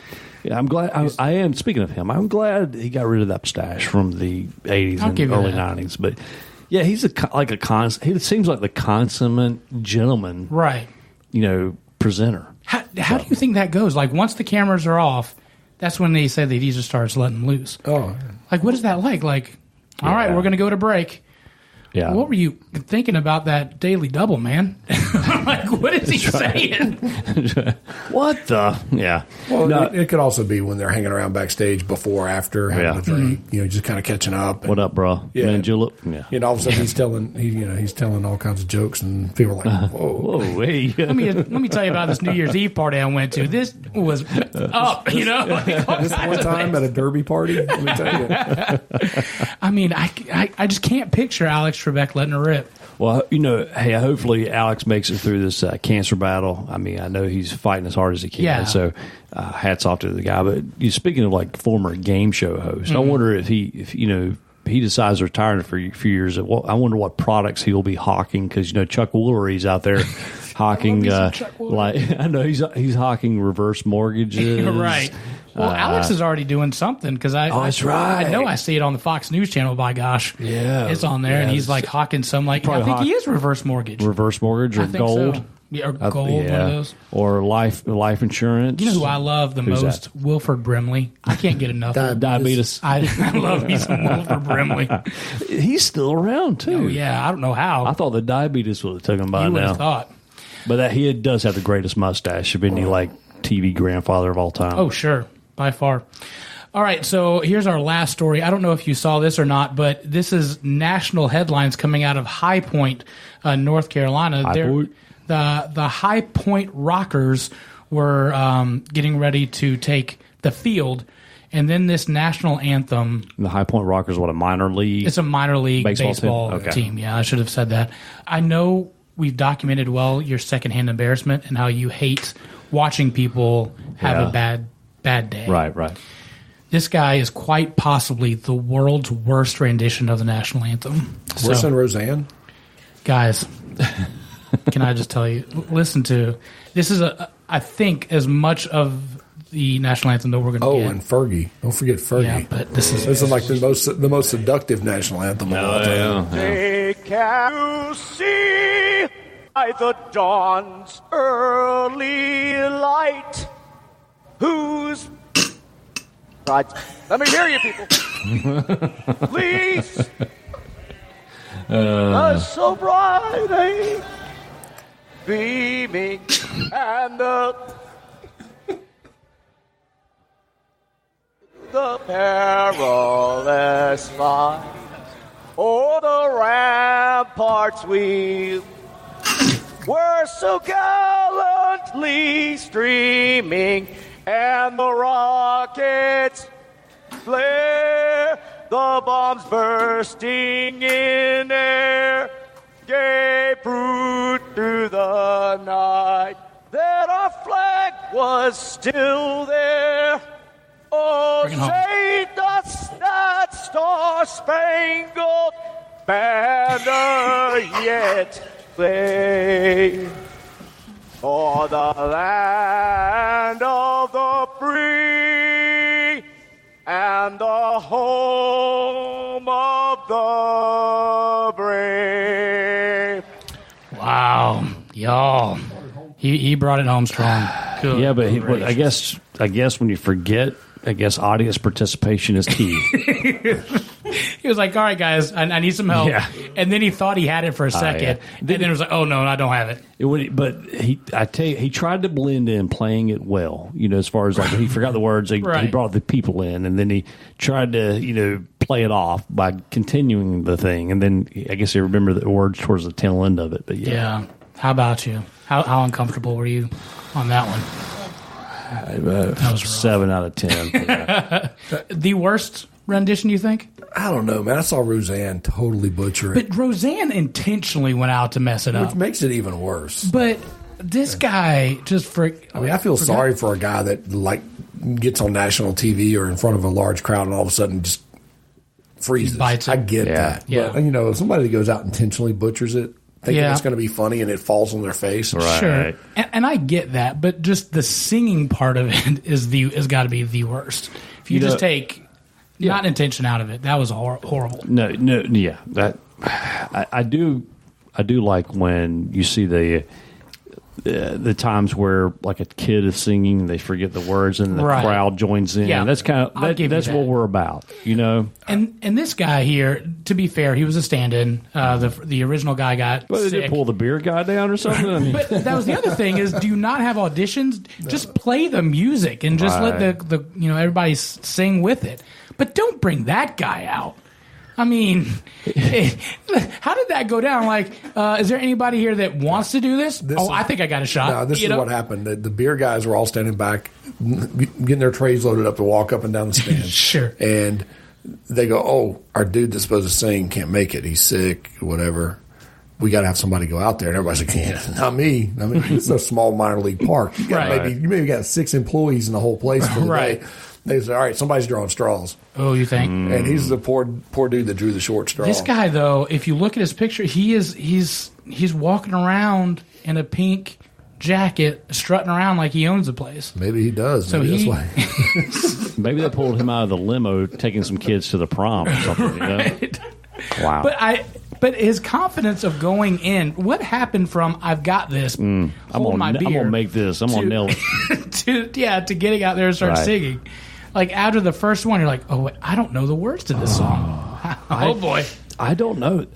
[SPEAKER 2] I'm glad. I am. Speaking of him, I'm glad he got rid of that mustache from the '80s and early '90s. But yeah, he's he seems like the consummate gentleman,
[SPEAKER 1] right?
[SPEAKER 2] Presenter.
[SPEAKER 1] How do you think that goes? Like once the cameras are off, that's when they say that he just starts letting loose.
[SPEAKER 3] Oh,
[SPEAKER 1] like what is that like? All right, we're going to go to break.
[SPEAKER 2] Yeah.
[SPEAKER 1] What were you thinking about that Daily Double, man? What is he saying?
[SPEAKER 2] What the? Yeah.
[SPEAKER 3] Well, it could also be when they're hanging around backstage before or after having a drink, just kind of catching up.
[SPEAKER 2] What up, bro?
[SPEAKER 3] Yeah.
[SPEAKER 2] Man, Julep? Yeah.
[SPEAKER 3] All of a sudden he's telling all kinds of jokes, and people are like, "Whoa,
[SPEAKER 2] hey!"
[SPEAKER 1] Let me tell you about this New Year's Eve party I went to. This was up, This
[SPEAKER 3] one time at a derby party. Let me tell you.
[SPEAKER 1] I just can't picture Alex Trebek letting her rip.
[SPEAKER 2] Well, hey, hopefully Alex makes it through this cancer battle. I mean, I know he's fighting as hard as he can.
[SPEAKER 1] Yeah.
[SPEAKER 2] So hats off to the guy. But speaking of like former game show host, I wonder if he decides to retire for a few years. I wonder what products he'll be hawking because Chuck Woolery's out there hawking. I know he's hawking reverse mortgages.
[SPEAKER 1] Right. Well, Alex is already doing something because
[SPEAKER 2] that's right.
[SPEAKER 1] I know I see it on the Fox News channel. By gosh,
[SPEAKER 2] yeah,
[SPEAKER 1] it's on there, and he's like hawking some I think he is reverse mortgage
[SPEAKER 2] or gold.
[SPEAKER 1] So. Yeah, or gold, one of those,
[SPEAKER 2] or life insurance.
[SPEAKER 1] You know who I love the most? That? Wilford Brimley. I can't get enough.
[SPEAKER 2] Diabetes.
[SPEAKER 1] I love me some Wilford Brimley.
[SPEAKER 2] He's still around too.
[SPEAKER 1] Oh yeah, I don't know how.
[SPEAKER 2] I thought the diabetes would have taken him by
[SPEAKER 1] you
[SPEAKER 2] now.
[SPEAKER 1] You would have thought.
[SPEAKER 2] But he does have the greatest mustache of any TV grandfather of all time.
[SPEAKER 1] Oh sure. By far. All right, so here's our last story. I don't know if you saw this or not, but this is national headlines coming out of High Point, North Carolina. The High Point Rockers were getting ready to take the field, and then this national anthem.
[SPEAKER 2] The High Point Rockers, what, a minor league?
[SPEAKER 1] It's a minor league baseball team. Yeah, I should have said that. I know we've documented well your secondhand embarrassment and how you hate watching people have a bad day.
[SPEAKER 2] Right.
[SPEAKER 1] This guy is quite possibly the world's worst rendition of the national anthem.
[SPEAKER 3] Worse than Roseanne?
[SPEAKER 1] Guys, can I just tell you, listen to, this is, I think, as much of the national anthem that we're going to get.
[SPEAKER 3] Oh, and Fergie. Don't forget Fergie.
[SPEAKER 1] Yeah, but this is
[SPEAKER 3] like the most seductive national anthem of all time.
[SPEAKER 6] They can see by the dawn's early light whose... Right. Let me hear you, people. Please. So bright, beaming, and the perilous fight. Oh, the ramparts we were so gallantly streaming, and the rockets flare, the bombs bursting in air, gave proof through the night that our flag was still there. Oh, say does that star-spangled banner yet wave o'er the land of the free and the home of the brave.
[SPEAKER 1] Wow, y'all. He brought it home strong. Good.
[SPEAKER 2] Yeah, but I guess when you forget, audience participation is key.
[SPEAKER 1] He was like, all right, guys, I need some help. Yeah. And then he thought he had it for a second. And then it was like, oh, no, I don't have it.
[SPEAKER 2] But he tried to blend in playing it well, as far as he forgot the words. He brought the people in, and then he tried to, play it off by continuing the thing. And then I guess he remembered the words towards the tail end of it. But yeah.
[SPEAKER 1] How about you? How uncomfortable were you on that one?
[SPEAKER 2] That was 7 out of 10.
[SPEAKER 1] The worst rendition, you think?
[SPEAKER 3] I don't know, man. I saw Roseanne totally butcher it.
[SPEAKER 1] But Roseanne intentionally went out to mess it up.
[SPEAKER 3] Which makes it even worse.
[SPEAKER 1] But this guy just
[SPEAKER 3] I feel sorry for a guy that gets on national TV or in front of a large crowd and all of a sudden just freezes.
[SPEAKER 1] Bites it.
[SPEAKER 3] I get that.
[SPEAKER 1] Yeah.
[SPEAKER 3] But, if somebody that goes out intentionally butchers it, thinking it's going to be funny and it falls on their face.
[SPEAKER 2] Right.
[SPEAKER 1] Sure. And I get that, but just the singing part of it is got to be the worst. If you just take not intention out of it, that was horrible.
[SPEAKER 2] No, yeah. That I do like when you see the times where like a kid is singing, they forget the words, and the crowd joins in. Yeah, that's kind of that's what we're about,
[SPEAKER 1] And this guy here, to be fair, he was a stand-in. The original guy got sick.
[SPEAKER 2] They didn't pull the beer guy down or something.
[SPEAKER 1] But that was the other thing is, do you not have auditions? Just play the music and just let the everybody sing with it. But don't bring that guy out. I mean, how did that go down? Like, is there anybody here that wants to do this? I think I got a shot.
[SPEAKER 3] No, this is what happened. The beer guys were all standing back, getting their trays loaded up to walk up and down the stand.
[SPEAKER 1] Sure.
[SPEAKER 3] And they go, oh, our dude that's supposed to sing can't make it. He's sick, whatever. We got to have somebody go out there. And everybody's like, yeah, not me. I mean, it's a small minor league park. You maybe got 6 employees in the whole place for the day. They say, all right, somebody's drawing straws.
[SPEAKER 1] Oh, you think?
[SPEAKER 3] And he's the poor dude that drew the short straw.
[SPEAKER 1] This guy, though, if you look at his picture, he's walking around in a pink jacket, strutting around like he owns the place.
[SPEAKER 3] Maybe he does. So maybe that's
[SPEAKER 2] why. Maybe they pulled him out of the limo, taking some kids to the prom or something. Right. You know? Wow.
[SPEAKER 1] But his confidence of going in, what happened from I've got this, I'm
[SPEAKER 2] gonna make this, I'm gonna nail it,
[SPEAKER 1] to getting out there and start singing. Like after the first one, you're like, oh, wait, I don't know the words to this song. Boy,
[SPEAKER 2] I don't know.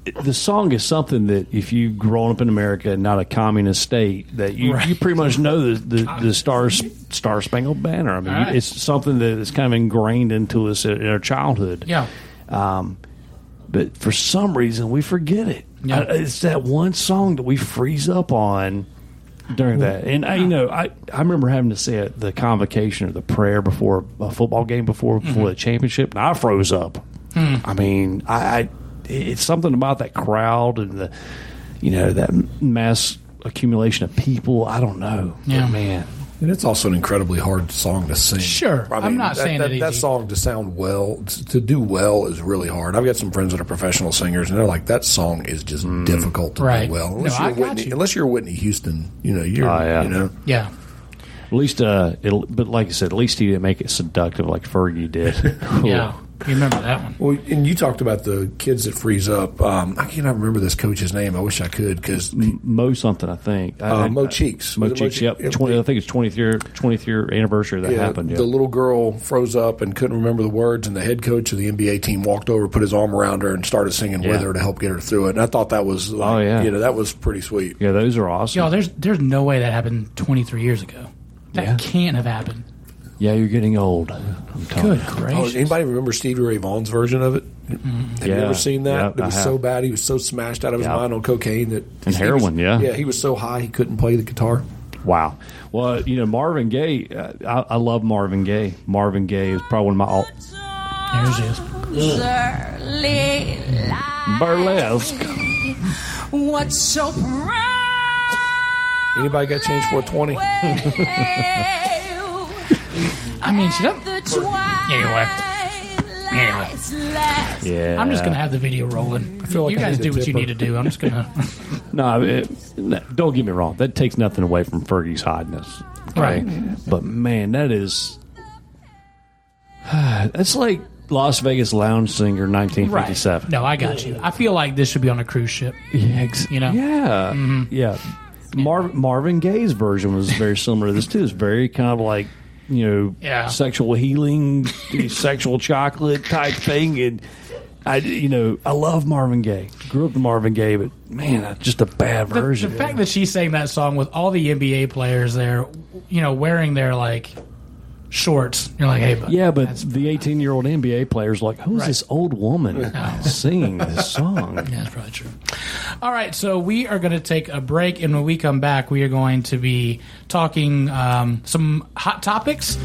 [SPEAKER 2] The song is something that if you've grown up in America and not a communist state, that you pretty much know the Star Spangled Banner. I mean, it's something that is kind of ingrained into us in our childhood.
[SPEAKER 1] Yeah.
[SPEAKER 2] But for some reason, we forget it. Yeah. It's that one song that we freeze up on during that. And, I remember having to say the convocation or the prayer before a football game, before the championship, and I froze up. I mean, it's something about that crowd and that mass accumulation of people. I don't know.
[SPEAKER 1] Yeah.
[SPEAKER 2] But, man.
[SPEAKER 3] And it's also an incredibly hard song to sing.
[SPEAKER 1] Sure. I mean, I'm not saying
[SPEAKER 3] that song to sound well, to do well is really hard. I've got some friends that are professional singers, and they're like, that song is just difficult to do well. Unless you're Whitney Houston, you're.
[SPEAKER 1] Yeah.
[SPEAKER 2] At least, but like I said, at least he didn't make it seductive like Fergie did.
[SPEAKER 1] Yeah. You remember that one.
[SPEAKER 3] Well, and you talked about the kids that freeze up. I cannot remember this coach's name. I wish I could. Because
[SPEAKER 2] Mo something, I think.
[SPEAKER 3] Mo Cheeks.
[SPEAKER 2] Mo Cheeks, yep. I think it's 20th year anniversary that happened. Yeah.
[SPEAKER 3] The little girl froze up and couldn't remember the words, and the head coach of the NBA team walked over, put his arm around her, and started singing with her to help get her through it. And I thought that was, that was pretty sweet.
[SPEAKER 2] Yeah, those are awesome.
[SPEAKER 1] Yo, there's no way that happened 23 years ago. That can't have happened.
[SPEAKER 2] Yeah, you're getting old.
[SPEAKER 1] Good gracious.
[SPEAKER 3] Anybody remember Stevie Ray Vaughan's version of it? Have you ever seen that? It was so bad. He was so smashed out of his mind on cocaine
[SPEAKER 2] and heroin.
[SPEAKER 3] He was so high he couldn't play the guitar.
[SPEAKER 2] Wow. Well, Marvin Gaye. I love Marvin Gaye. Marvin Gaye is probably one of my.
[SPEAKER 1] Here she is.
[SPEAKER 2] Burlesque.
[SPEAKER 7] What's so proud?
[SPEAKER 3] Anybody got change for a 20?
[SPEAKER 1] I mean, she doesn't. Anyway.
[SPEAKER 2] Yeah.
[SPEAKER 1] I'm just going to have the video rolling. I feel like you guys do what you need to do. I'm just going to.
[SPEAKER 2] No, don't get me wrong. That takes nothing away from Fergie's hotness. Okay?
[SPEAKER 1] Right.
[SPEAKER 2] But, man, that is. That's like Las Vegas Lounge Singer 1957.
[SPEAKER 1] Right. No, I got you. I feel like this should be on a cruise ship.
[SPEAKER 2] Yeah. Yeah.
[SPEAKER 1] Mm-hmm.
[SPEAKER 2] Yeah. Marvin Gaye's version was very similar to this, too. It's very kind of like. Sexual healing, sexual chocolate type thing, and I love Marvin Gaye. Grew up with Marvin Gaye, but man, just a bad version.
[SPEAKER 1] The fact that she sang that song with all the NBA players there, wearing their shorts, you're like, hey, buddy.
[SPEAKER 2] Yeah, but the 18-year-old NBA player's like, who's this old woman singing this song?
[SPEAKER 1] Yeah, that's probably true. All right, so we are going to take a break, and when we come back, we are going to be talking some hot topics.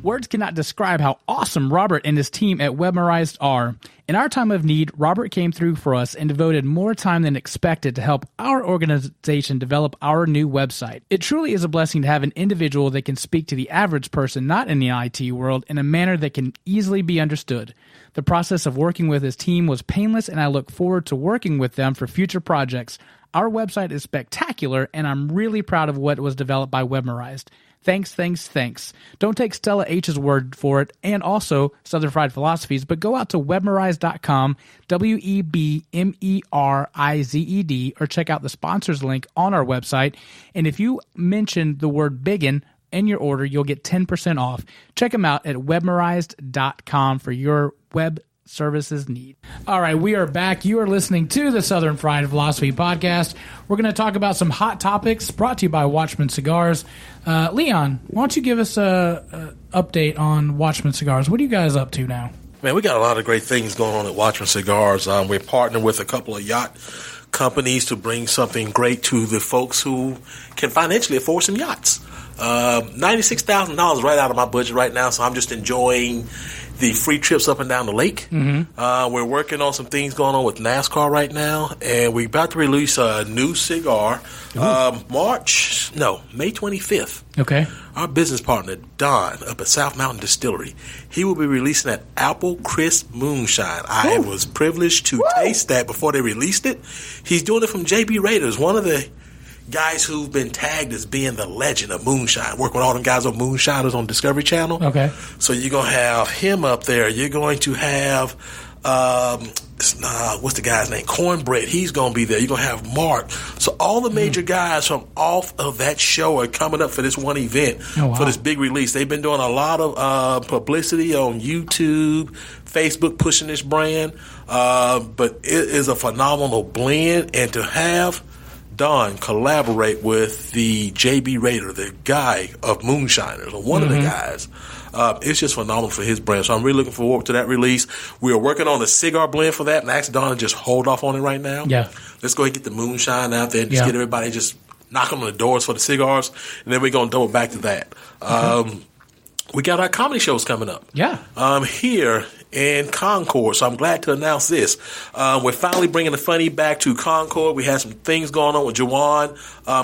[SPEAKER 1] Words cannot describe how awesome Robert and his team at Webmerized are. In our time of need, Robert came through for us and devoted more time than expected to help our organization develop our new website. It truly is a blessing to have an individual that can speak to the average person not in the IT world in a manner that can easily be understood. The process of working with his team was painless, and I look forward to working with them for future projects. Our website is spectacular, and I'm really proud of what was developed by Webmerized. Thanks. Don't take Stella H's word for it, and also Southern Fried Philosophies, but go out to webmerized.com, WEBMERIZED, or check out the sponsors link on our website. And if you mention the word Biggun in your order, you'll get 10% off. Check them out at webmerized.com for your web services need. All right, we are back. You are listening to the Southern Fried Philosophy Podcast. We're going to talk about some hot topics brought to you by Watchman Cigars. Leon, why don't you give us a update on Watchman Cigars? What are you guys up to now?
[SPEAKER 8] Man, we got a lot of great things going on at Watchman Cigars. We're partnering with a couple of yacht companies to bring something great to the folks who can financially afford some yachts. $96,000 right out of my budget right now, so I'm just enjoying the free trips up and down the lake. Mm-hmm. We're working on some things going on with NASCAR right now, and we're about to release a new cigar May 25th.
[SPEAKER 1] Okay.
[SPEAKER 8] Our business partner, Don, up at South Mountain Distillery, he will be releasing that Apple Crisp Moonshine. I was privileged to taste that before they released it. He's doing it from JB Raiders, one of the guys who've been tagged as being the legend of moonshine. Work with all them guys on Moonshiners on Discovery Channel.
[SPEAKER 1] Okay.
[SPEAKER 8] So you're going to have him up there. You're going to have, what's the guy's name? Cornbread. He's going to be there. You're going to have Mark. So all the major guys from off of that show are coming up for this one event, for this big release. They've been doing a lot of publicity on YouTube, Facebook, pushing this brand. But it is a phenomenal blend. And to have Don collaborate with the JB Raider, the guy of Moonshiners, or one of the guys. It's just phenomenal for his brand. So I'm really looking forward to that release. We are working on a cigar blend for that, and I asked Don to just hold off on it right now.
[SPEAKER 1] Yeah.
[SPEAKER 8] Let's go ahead and get the Moonshine out there and just get everybody just knocking on the doors for the cigars, and then we're going to double back to that. We got our comedy shows coming up.
[SPEAKER 1] Yeah.
[SPEAKER 8] Here in Concord, so I'm glad to announce this. We're finally bringing the funny back to Concord. We had some things going on with Jawan.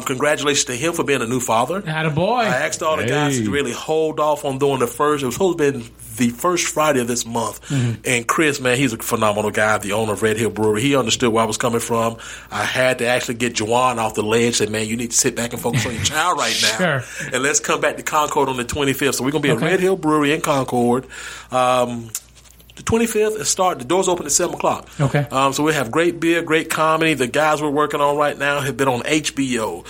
[SPEAKER 8] Congratulations to him for being a new father.
[SPEAKER 1] Attaboy.
[SPEAKER 8] I asked all the guys to really hold off on doing the first. It was supposed to be the first Friday of this month. And Chris, man, he's a phenomenal guy, the owner of Red Hill Brewery. He understood where I was coming from. I had to actually get Jawan off the ledge. Say, man, you need to sit back and focus on your child right now.
[SPEAKER 1] Sure.
[SPEAKER 8] And let's come back to Concord on the 25th. So we're going to be at Red Hill Brewery in Concord. The 25th, the doors open at 7 o'clock.
[SPEAKER 1] Okay.
[SPEAKER 8] So we have great beer, great comedy. The guys we're working on right now have been on HBO,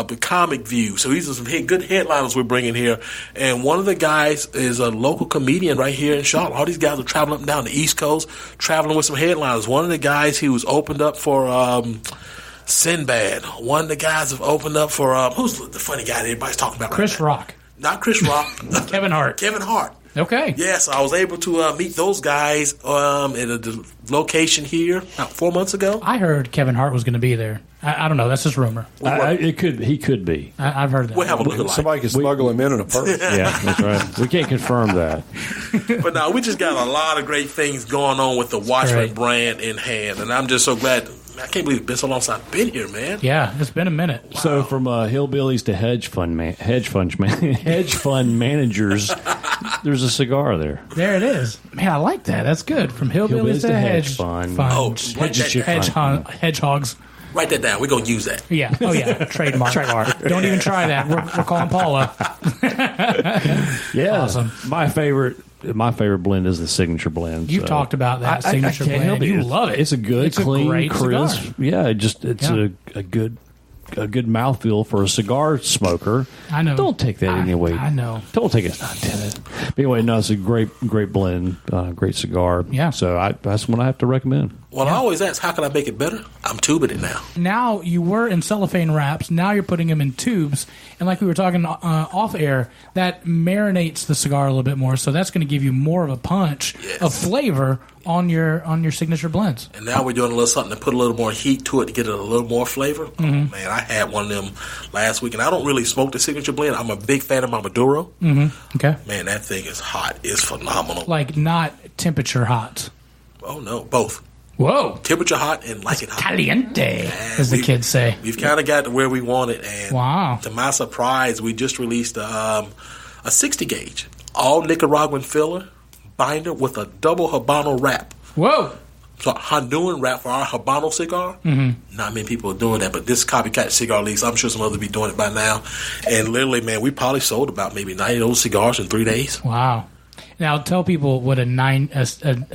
[SPEAKER 8] the Comic View. So these are some good headliners we're bringing here. And one of the guys is a local comedian right here in Charlotte. All these guys are traveling up and down the East Coast, traveling with some headliners. One of the guys, he was opened up for Sinbad. One of the guys have opened up for, who's the funny guy that everybody's talking about
[SPEAKER 1] Chris Rock.
[SPEAKER 8] Not Chris Rock.
[SPEAKER 1] Kevin Hart.
[SPEAKER 8] Kevin Hart.
[SPEAKER 1] Okay.
[SPEAKER 8] Yes, I was able to meet those guys at a location here about 4 months ago.
[SPEAKER 1] I heard Kevin Hart was going to be there. I don't know. That's just rumor.
[SPEAKER 2] He could be.
[SPEAKER 1] I've heard that.
[SPEAKER 8] We'll have a look.
[SPEAKER 3] Somebody can smuggle him in a purse.
[SPEAKER 2] Yeah, that's right. We can't confirm that.
[SPEAKER 8] But no, we just got a lot of great things going on with the Watchman brand in hand, and I'm just so glad. I can't believe it's been so long since I've been here, man.
[SPEAKER 1] Yeah, it's been a minute.
[SPEAKER 2] Wow. So from hillbillies to hedge fund managers, there's a cigar there.
[SPEAKER 1] There it is. Man, I like that. That's good. From hillbillies to hedge fund. Hedgehogs.
[SPEAKER 8] Write that down. We're going to use that.
[SPEAKER 1] Yeah. Oh, yeah. Trademark. Don't even try that. We're calling Paula.
[SPEAKER 2] Yeah.
[SPEAKER 1] Awesome.
[SPEAKER 2] My favorite blend is the signature blend.
[SPEAKER 1] You've talked about that signature blend. You love it.
[SPEAKER 2] It's a good, clean,
[SPEAKER 1] great
[SPEAKER 2] crisp.
[SPEAKER 1] Cigar.
[SPEAKER 2] Yeah, a good mouthfeel for a cigar smoker.
[SPEAKER 1] I know.
[SPEAKER 2] Don't take that anyway.
[SPEAKER 1] I know.
[SPEAKER 2] Don't take it. Not intended. But anyway, no, it's a great blend, great cigar.
[SPEAKER 1] Yeah.
[SPEAKER 2] So that's one I have to recommend.
[SPEAKER 8] Well, I always ask, how can I make it better? I'm tubing it now.
[SPEAKER 1] Now, you were in cellophane wraps. Now you're putting them in tubes. And like we were talking off air, that marinates the cigar a little bit more. So that's going to give you more of a punch of flavor on your signature blends.
[SPEAKER 8] And now we're doing a little something to put a little more heat to it to get it a little more flavor. Oh, man, I had one of them last week. And I don't really smoke the signature blend. I'm a big fan of my Maduro.
[SPEAKER 1] Okay.
[SPEAKER 8] Man, that thing is hot. It's phenomenal.
[SPEAKER 1] Like not temperature hot.
[SPEAKER 8] Oh, no, both.
[SPEAKER 1] Whoa.
[SPEAKER 8] Temperature hot and like it hot.
[SPEAKER 1] Caliente, as the kids say.
[SPEAKER 8] We've kind of got to where we want it. And
[SPEAKER 1] wow.
[SPEAKER 8] To my surprise, we just released a 60 gauge, all Nicaraguan filler binder with a double Habano wrap.
[SPEAKER 1] Whoa.
[SPEAKER 8] So Honduran wrap for our Habano cigar. Not many people are doing that, but this copycat cigar lease, I'm sure some others will be doing it by now. And literally, man, we probably sold about maybe 90 of those cigars in 3 days.
[SPEAKER 1] Wow. Now tell people what a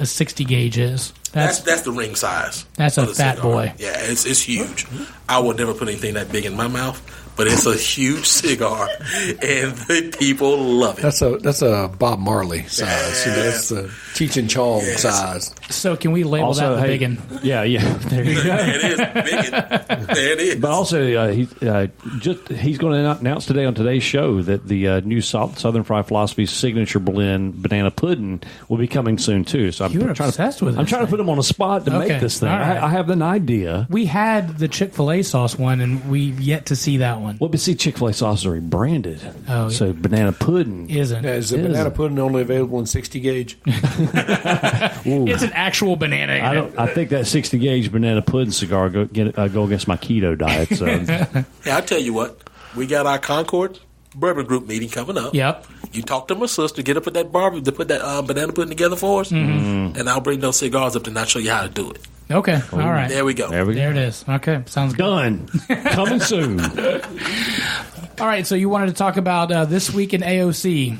[SPEAKER 1] 60 gauge is.
[SPEAKER 8] That's the ring size.
[SPEAKER 1] That's a fat
[SPEAKER 8] cigar.
[SPEAKER 1] boy.
[SPEAKER 8] Yeah, it's huge. I would never put anything that big in my mouth, but it's a huge cigar, and the people love it.
[SPEAKER 3] That's a Bob Marley size. That's a Cheech and Chong size.
[SPEAKER 1] So can we label
[SPEAKER 2] Also,
[SPEAKER 1] that the
[SPEAKER 2] hey,
[SPEAKER 1] Biggun?
[SPEAKER 2] Yeah. There you go.
[SPEAKER 8] There it is, Biggun. There it is.
[SPEAKER 2] But also, he's going to announce today on today's show that the new Southern Fried Philosophy signature blend banana pudding will be coming soon too. So
[SPEAKER 1] You're obsessed with it.
[SPEAKER 2] I'm trying to put him on a spot to make this thing.
[SPEAKER 1] Right.
[SPEAKER 2] I have an idea.
[SPEAKER 1] We had the Chick-fil-A sauce one, and we've yet to see that one.
[SPEAKER 2] Well, but see, Chick-fil-A sauces are branded.
[SPEAKER 1] Oh,
[SPEAKER 2] so banana pudding
[SPEAKER 1] isn't.
[SPEAKER 3] Is the banana pudding only available in 60 gauge?
[SPEAKER 1] It's an actual banana.
[SPEAKER 2] I think that 60 gauge banana pudding cigar go against my keto diet. So.
[SPEAKER 8] Yeah, I'll tell you what. We got our Concord Bourbon Group meeting coming up.
[SPEAKER 1] Yep.
[SPEAKER 8] You talk to my sister, get up at that barbecue to put that banana pudding together for us, and I'll bring those cigars up and I'll show you how to do it.
[SPEAKER 1] Okay. All right.
[SPEAKER 8] There we go.
[SPEAKER 1] There it is. Okay. Sounds good.
[SPEAKER 2] Done. Coming soon.
[SPEAKER 1] All right. So you wanted to talk about This Week in AOC.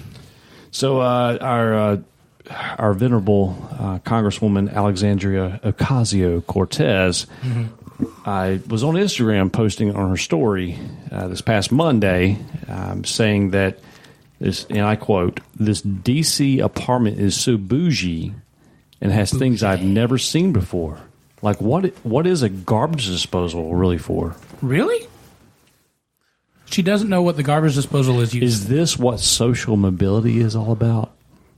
[SPEAKER 2] So our venerable Congresswoman Alexandria Ocasio-Cortez was on Instagram posting on her story this past Monday saying that this, and I quote, "This D.C. apartment is so bougie and has things I've never seen before." Like, what is a garbage disposal really for?
[SPEAKER 1] Really? She doesn't know what the garbage disposal is used.
[SPEAKER 2] Is this what social mobility is all about?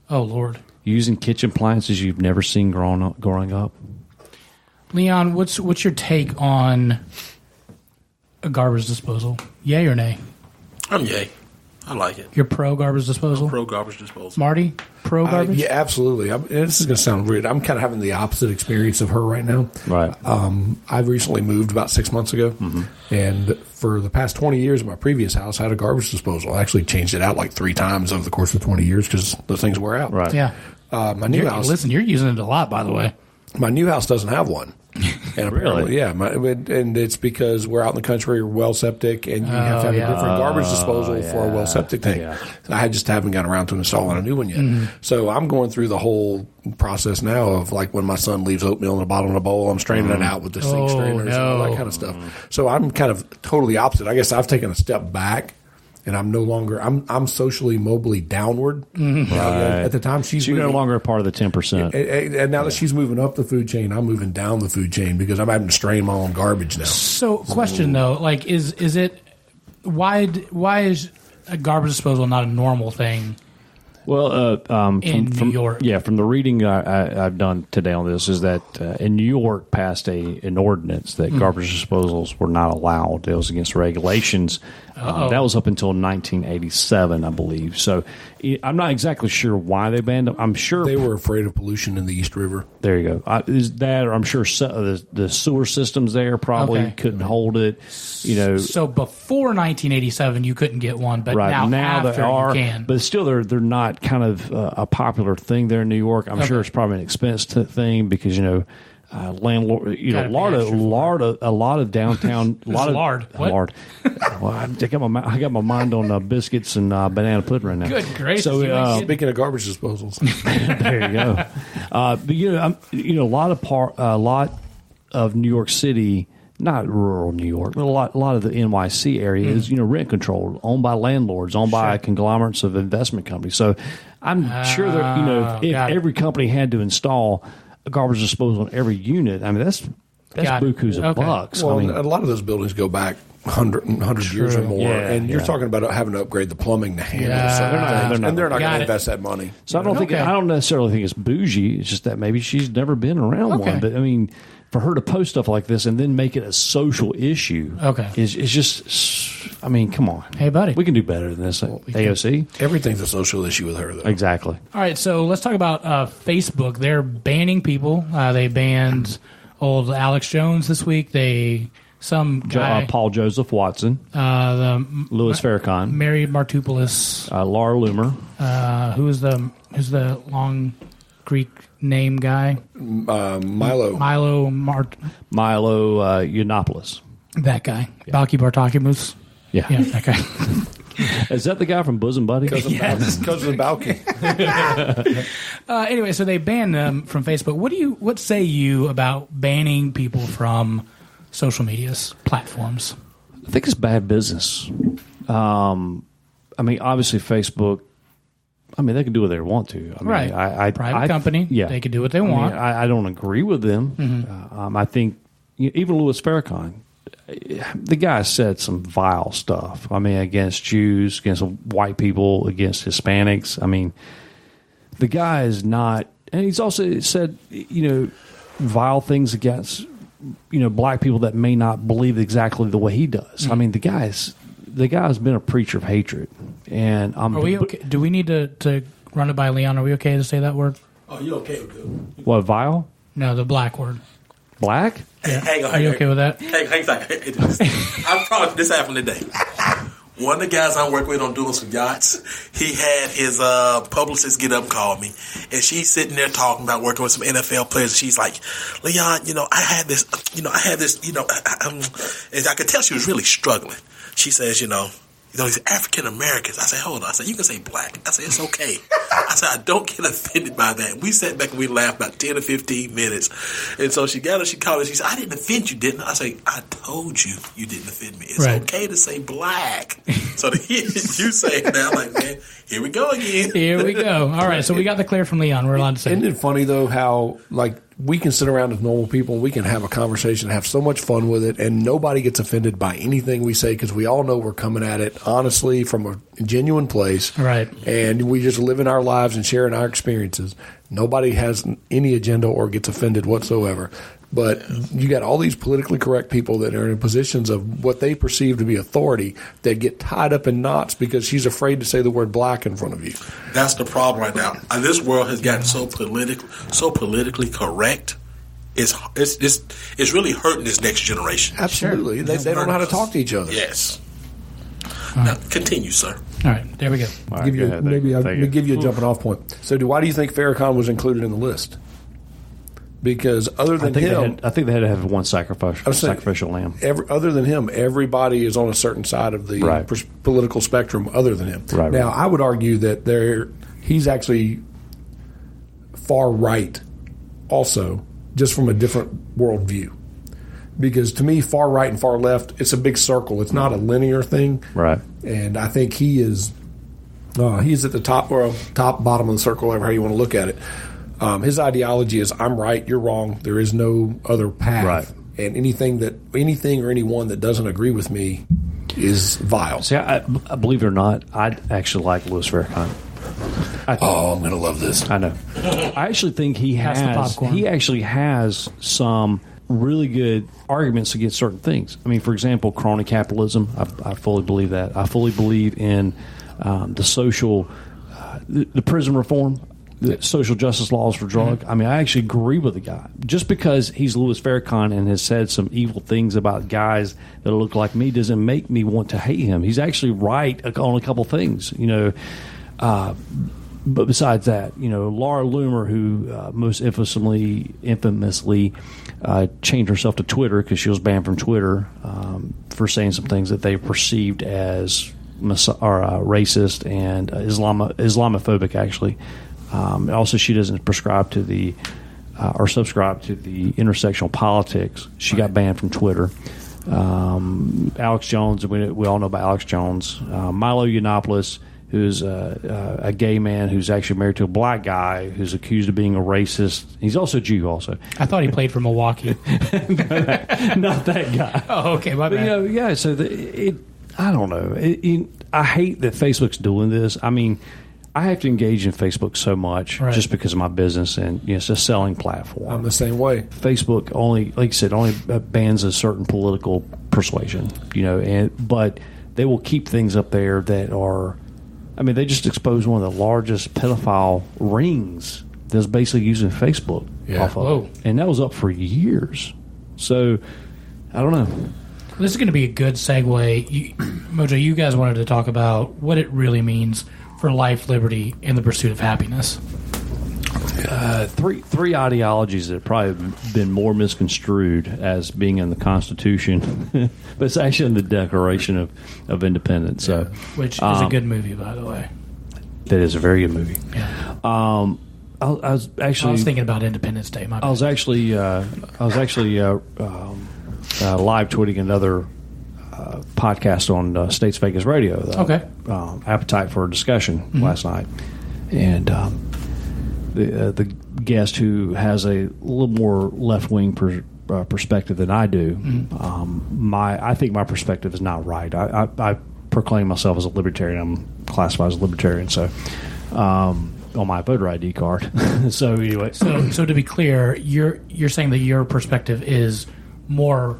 [SPEAKER 1] Oh, Lord.
[SPEAKER 2] Using kitchen appliances you've never seen growing up?
[SPEAKER 1] Leon, what's your take on a garbage disposal? Yay or nay?
[SPEAKER 8] I'm yay. I like it.
[SPEAKER 1] You're pro garbage disposal?
[SPEAKER 8] Pro garbage disposal.
[SPEAKER 1] Marty, pro garbage?
[SPEAKER 3] Yeah, absolutely. This is going to sound weird. I'm kind of having the opposite experience of her right now.
[SPEAKER 2] Right.
[SPEAKER 3] I've recently moved about 6 months ago, and for the past 20 years in my previous house, I had a garbage disposal. I actually changed it out like 3 times over the course of 20 years because those things wear out.
[SPEAKER 2] Right.
[SPEAKER 1] Yeah.
[SPEAKER 3] My new house.
[SPEAKER 1] Listen, you're using it a lot, by the way.
[SPEAKER 3] My new house doesn't have one. And
[SPEAKER 2] Really?
[SPEAKER 3] Yeah. And it's because we're out in the country, well septic, and you have to have a different garbage disposal for a well septic tank.
[SPEAKER 2] Yeah.
[SPEAKER 3] I just haven't gotten around to installing a new one yet. So I'm going through the whole process now of like when my son leaves oatmeal in the bottom of the bowl, I'm straining it out with the sink strainers and all that kind of stuff. So I'm kind of totally opposite. I guess I've taken a step back. And I'm no longer. I'm socially mobily downward.
[SPEAKER 2] Right.
[SPEAKER 3] At the time,
[SPEAKER 2] So you're no longer a part of the 10%.
[SPEAKER 3] And now that she's moving up the food chain, I'm moving down the food chain because I'm having to strain my own garbage now.
[SPEAKER 1] So, question though, like, is it why is a garbage disposal not a normal thing?
[SPEAKER 2] Well,
[SPEAKER 1] in New York.
[SPEAKER 2] Yeah, from the reading I've done today on this is that in New York passed an ordinance that garbage disposals were not allowed. It was against regulations. That was up until 1987, I believe. So I'm not exactly sure why they banned them. I'm sure
[SPEAKER 3] They were afraid of pollution in the East River.
[SPEAKER 2] There you go. Is that, or I'm sure the sewer systems there probably couldn't hold it. You know,
[SPEAKER 1] So before 1987, you couldn't get one, but
[SPEAKER 2] right
[SPEAKER 1] now after
[SPEAKER 2] they are,
[SPEAKER 1] you can.
[SPEAKER 2] but still they're not kind of a popular thing there in New York. I'm sure it's probably an expense thing because landlord, a lot of downtown, lard. Well, I got my mind on biscuits and banana pudding right now.
[SPEAKER 1] Good gracious!
[SPEAKER 2] So
[SPEAKER 3] Speaking of garbage disposals,
[SPEAKER 2] there you go. But a lot of New York City. Not rural New York, but a lot of the NYC area is rent controlled, owned by landlords, owned by conglomerates of investment companies. So I'm sure that if every company had to install a garbage disposal in every unit, I mean that's bukus of bucks.
[SPEAKER 3] Well,
[SPEAKER 2] I mean,
[SPEAKER 3] a lot of those buildings go back 100 years or more, and you're talking about having to upgrade the plumbing to handle certain things, and they're not going to invest that money.
[SPEAKER 2] So I don't necessarily think it's bougie. It's just that maybe she's never been around one. But I mean, for her to post stuff like this and then make it a social issue, is just. I mean, come on,
[SPEAKER 1] hey buddy,
[SPEAKER 2] we can do better than this. AOC,
[SPEAKER 3] everything's a social issue with her, though.
[SPEAKER 2] Exactly.
[SPEAKER 1] All right, so let's talk about Facebook. They're banning people. They banned old Alex Jones this week. Some guy,
[SPEAKER 2] Paul Joseph Watson, Louis Farrakhan,
[SPEAKER 1] Mary Martopoulos,
[SPEAKER 2] Laura Loomer,
[SPEAKER 1] who's the long Greek name guy,
[SPEAKER 3] Milo
[SPEAKER 2] Yiannopoulos,
[SPEAKER 1] that guy, Balky Bartokimus,
[SPEAKER 2] yeah,
[SPEAKER 1] that guy.
[SPEAKER 2] Is that the guy from Bosom Buddy?
[SPEAKER 3] Cousin Balky.
[SPEAKER 1] Anyway, so they banned them from Facebook. What say you about banning people from social media platforms?
[SPEAKER 2] I think it's bad business. I mean, obviously, Facebook. I mean, they can do what they want to. I mean,
[SPEAKER 1] right. Private company.
[SPEAKER 2] Yeah.
[SPEAKER 1] They can do what they want.
[SPEAKER 2] I don't agree with them.
[SPEAKER 1] Mm-hmm.
[SPEAKER 2] I think even Louis Farrakhan, the guy said some vile stuff. I mean, against Jews, against white people, against Hispanics. I mean, the guy is not, and he's also said, vile things against, black people that may not believe exactly the way he does. Mm-hmm. I mean, the guy's been a preacher of hatred. And
[SPEAKER 1] are we okay? Do we need to run it by Leon? Are we okay to say that word?
[SPEAKER 8] Oh, you okay with it?
[SPEAKER 2] What, vile?
[SPEAKER 1] No, the black word.
[SPEAKER 2] Black?
[SPEAKER 1] Yeah.
[SPEAKER 8] Hang on.
[SPEAKER 1] Are you okay with that?
[SPEAKER 8] Hang on. I promise this happened today. One of the guys I work with on Duels with Yachts, he had his publicist get up and call me. And she's sitting there talking about working with some NFL players. And she's like, Leon, I had this, and I could tell she was really struggling. She says, these African Americans. I said, hold on. I said, you can say black. I said, it's okay. I said, I don't get offended by that. We sat back and we laughed about 10 or 15 minutes. And so she called me. She said, I didn't offend you, didn't I? I said, I told you didn't offend me. It's okay to say black. So you say it now, like, man, here we go again.
[SPEAKER 1] Here we go. All right. So we got the clear from Leon. We're allowed to say
[SPEAKER 3] Isn't it funny, though, how, we can sit around as normal people and we can have a conversation, have so much fun with it, and nobody gets offended by anything we say because we all know we're coming at it honestly from a genuine place.
[SPEAKER 1] Right.
[SPEAKER 3] And we just live in our lives and sharing our experiences. Nobody has any agenda or gets offended whatsoever. But you got all these politically correct people that are in positions of what they perceive to be authority that get tied up in knots because she's afraid to say the word black in front of you.
[SPEAKER 8] That's the problem right now. This world has gotten so politically correct. It's really hurting this next generation.
[SPEAKER 3] Absolutely. Sure. They don't know how to talk to each other.
[SPEAKER 8] Yes. Now, continue, sir.
[SPEAKER 1] All right, there we go.
[SPEAKER 3] Right, let me give you a jumping off point. So why do you think Farrakhan was included in the list? Because other than him,
[SPEAKER 2] I think they had to have one sacrificial lamb.
[SPEAKER 3] Other than him, everybody is on a certain side of the political spectrum. Other than him, now I would argue that he's actually far right, also, just from a different worldview. Because to me, far right and far left, it's a big circle. It's not a linear thing,
[SPEAKER 2] right?
[SPEAKER 3] And I think he's at the top bottom of the circle, whatever how you want to look at it. His ideology is I'm right, you're wrong. There is no other path.
[SPEAKER 2] Right.
[SPEAKER 3] And anything or anyone that doesn't agree with me is vile.
[SPEAKER 2] See, I believe it or not, I actually like Louis Farrakhan.
[SPEAKER 3] I'm going to love this.
[SPEAKER 2] I know. I actually think he actually has some really good arguments against certain things. I mean, for example, crony capitalism. I fully believe that. I fully believe in the social, the prison reform. The social justice laws for drug. Mm-hmm. I mean, I actually agree with the guy. Just because he's Louis Farrakhan and has said some evil things about guys that look like me doesn't make me want to hate him. He's actually right on a couple things, But besides that, Laura Loomer, who most infamously changed herself to Twitter because she was banned from Twitter for saying some things that they perceived as racist and Islamophobic, actually. Also, she doesn't prescribe to or subscribe to the intersectional politics. She got banned from Twitter. Alex Jones, we all know about Alex Jones. Milo Yiannopoulos, who's a gay man who's actually married to a black guy who's accused of being a racist. He's also a Jew, also.
[SPEAKER 1] I thought he played for Milwaukee.
[SPEAKER 2] Not that guy.
[SPEAKER 1] Oh, okay, my bad.
[SPEAKER 2] So I don't know. I hate that Facebook's doing this. I mean, I have to engage in Facebook so much just because of my business, and it's a selling platform.
[SPEAKER 3] I'm the same way.
[SPEAKER 2] Facebook only bans a certain political persuasion, but they will keep things up there that are. I mean, they just exposed one of the largest pedophile rings that's basically using Facebook off of it, and that was up for years. So I don't know.
[SPEAKER 1] This is going to be a good segue. Mojo, you guys wanted to talk about what it really means for life, liberty, and the pursuit of happiness.
[SPEAKER 2] Three ideologies that have probably been more misconstrued as being in the Constitution, but it's actually in the Declaration of Independence. So,
[SPEAKER 1] which is a good movie, by the way.
[SPEAKER 2] That is a very good movie.
[SPEAKER 1] Yeah.
[SPEAKER 2] I was
[SPEAKER 1] thinking about Independence Day. My bad.
[SPEAKER 2] I was actually live tweeting another podcast on States Vegas Radio.
[SPEAKER 1] Okay.
[SPEAKER 2] Appetite for Discussion last night, and the guest who has a little more left wing perspective than I do. I think my perspective is not right. I proclaim myself as a libertarian. I'm classified as a libertarian, so on my voter ID card. So anyway,
[SPEAKER 1] so to be clear, you're saying that your perspective is more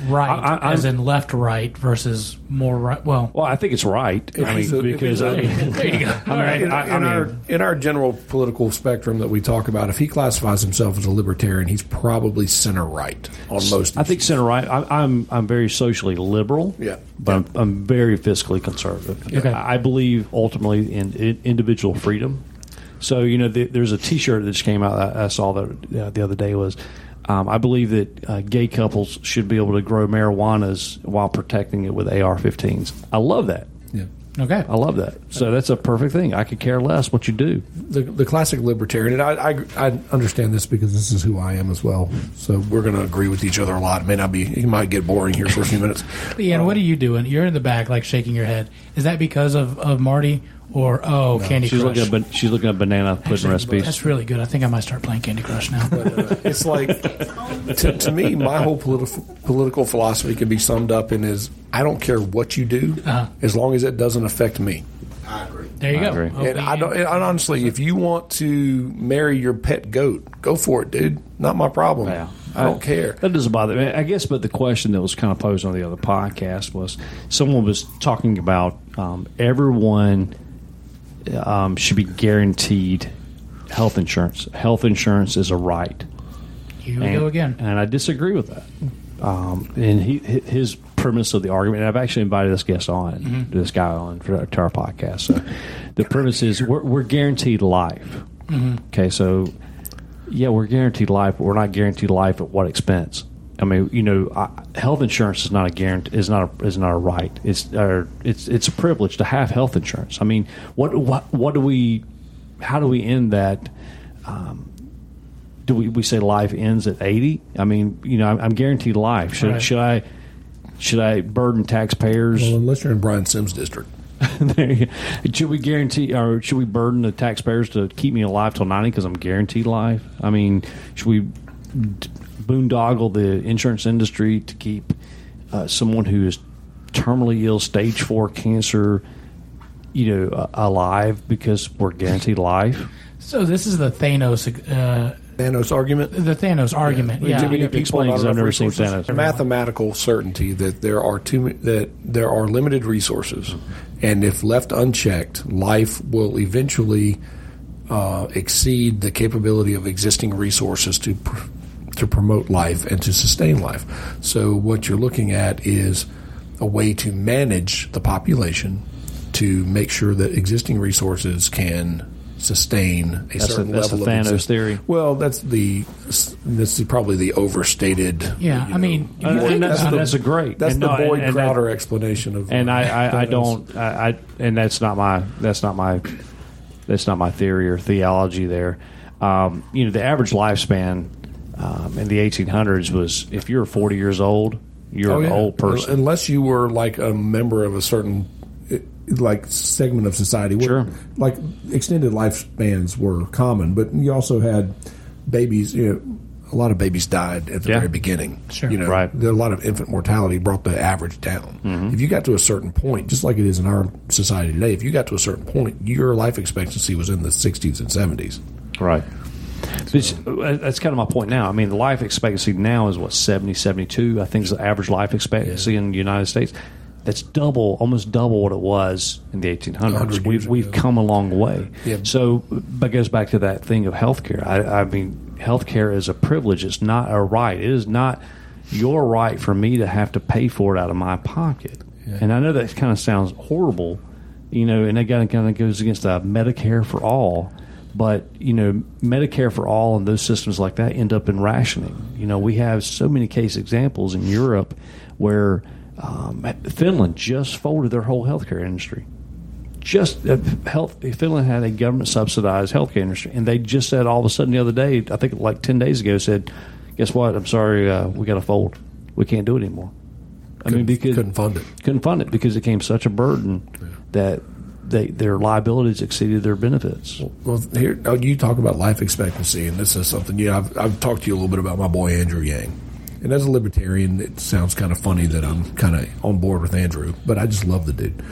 [SPEAKER 1] right, as in left right versus more right. Well,
[SPEAKER 2] I think it's right. I mean, because
[SPEAKER 1] there you go.
[SPEAKER 3] In our general political spectrum that we talk about, if he classifies himself as a libertarian, he's probably center right on most.
[SPEAKER 2] I think center right. I'm very socially liberal.
[SPEAKER 3] Yeah,
[SPEAKER 2] but I'm very fiscally conservative.
[SPEAKER 1] Okay.
[SPEAKER 2] I believe ultimately in individual freedom. So there's a T-shirt that just came out. I saw that the other day was. I believe that gay couples should be able to grow marijuanas while protecting it with AR-15s. I love that.
[SPEAKER 3] Yeah.
[SPEAKER 1] Okay.
[SPEAKER 2] I love that. So that's a perfect thing. I could care less what you do.
[SPEAKER 3] The classic libertarian, and I understand this because this is who I am as well. So we're going to agree with each other a lot. It might get boring here for a few minutes.
[SPEAKER 1] Ian, what are you doing? You're in the back, like shaking your head. Is that because of Marty? Or Candy Crush.
[SPEAKER 2] She's looking at banana pudding recipes.
[SPEAKER 1] That's really good. I think I might start playing Candy Crush now.
[SPEAKER 3] But, it's like to me, my whole political philosophy can be summed up in I don't care what you do as long as it doesn't affect me.
[SPEAKER 8] I agree.
[SPEAKER 1] There you go.
[SPEAKER 3] And and honestly, if you want to marry your pet goat, go for it, dude. Not my problem.
[SPEAKER 2] Yeah.
[SPEAKER 3] I don't care.
[SPEAKER 2] That doesn't bother me. I guess, but the question that was kind of posed on the other podcast was someone was talking about everyone should be guaranteed health insurance. Health insurance is a right.
[SPEAKER 1] Here we go again.
[SPEAKER 2] And I disagree with that. And his premise of the argument, and I've actually invited this guest on, this guy on to our podcast. So the premise is we're guaranteed life. Okay, so yeah, we're guaranteed life, but we're not guaranteed life at what expense? I mean, health insurance is not a guarantee. Is not a right. It's a privilege to have health insurance. I mean, what do we? How do we end that? Do we say life ends at 80? I mean, I'm guaranteed life. Should I burden taxpayers?
[SPEAKER 3] Well, unless you're in Brian Sims' district.
[SPEAKER 2] Should we guarantee, or should we burden the taxpayers to keep me alive till 90 because I'm guaranteed life? I mean, should we boondoggle the insurance industry to keep someone who is terminally ill, stage 4 cancer, alive because we're guaranteed life?
[SPEAKER 1] So this is the Thanos
[SPEAKER 3] argument?
[SPEAKER 1] The Thanos argument, yeah.
[SPEAKER 2] Explain, because I've never seen Thanos.
[SPEAKER 3] Mathematical certainty that there are limited resources, and if left unchecked, life will eventually exceed the capability of existing resources to promote life and to sustain life. So what you're looking at is a way to manage the population to make sure that existing resources can sustain a certain level of
[SPEAKER 2] Thanos theory.
[SPEAKER 3] Well, that's probably the overstated.
[SPEAKER 1] Yeah, I mean,
[SPEAKER 2] that's a great.
[SPEAKER 3] That's the Boyd Crowder explanation of.
[SPEAKER 2] And I don't. And that's not my theory or theology there. The average lifespan in the 1800s was, if you're 40 years old, you're an old person.
[SPEAKER 3] Unless you were like a member of a certain segment of society.
[SPEAKER 2] Sure.
[SPEAKER 3] Like extended lifespans were common, but you also had babies. A lot of babies died at the very beginning.
[SPEAKER 1] Sure.
[SPEAKER 2] Right.
[SPEAKER 3] There a lot of infant mortality brought the average down.
[SPEAKER 2] Mm-hmm.
[SPEAKER 3] If you got to a certain point, just like it is in our society today, if you got to a certain point, your life expectancy was in the 60s and 70s.
[SPEAKER 2] Right. That's kind of my point now. I mean, the life expectancy now is, 70, 72, I think is the average life expectancy in the United States. That's almost double what it was in the 1800s. We've come a long way.
[SPEAKER 3] Yeah.
[SPEAKER 2] So, but it goes back to that thing of healthcare. I mean, healthcare is a privilege. It's not a right. It is not your right for me to have to pay for it out of my pocket. Yeah. And I know that kind of sounds horrible, and that kind of goes against Medicare for all. But, Medicare for all and those systems like that end up in rationing. We have so many case examples in Europe where Finland just folded their whole healthcare industry. Finland had a government subsidized healthcare industry, and they just said all of a sudden the other day, I think like 10 days ago, said, "Guess what? I'm sorry, we got to fold. We can't do it anymore." because
[SPEAKER 3] couldn't fund it
[SPEAKER 2] because it became such a burden that their liabilities exceeded their benefits.
[SPEAKER 3] Well, here you talk about life expectancy, and this is something. I've talked to you a little bit about my boy Andrew Yang, and as a libertarian, it sounds kind of funny that I'm kind of on board with Andrew, but I just love the dude.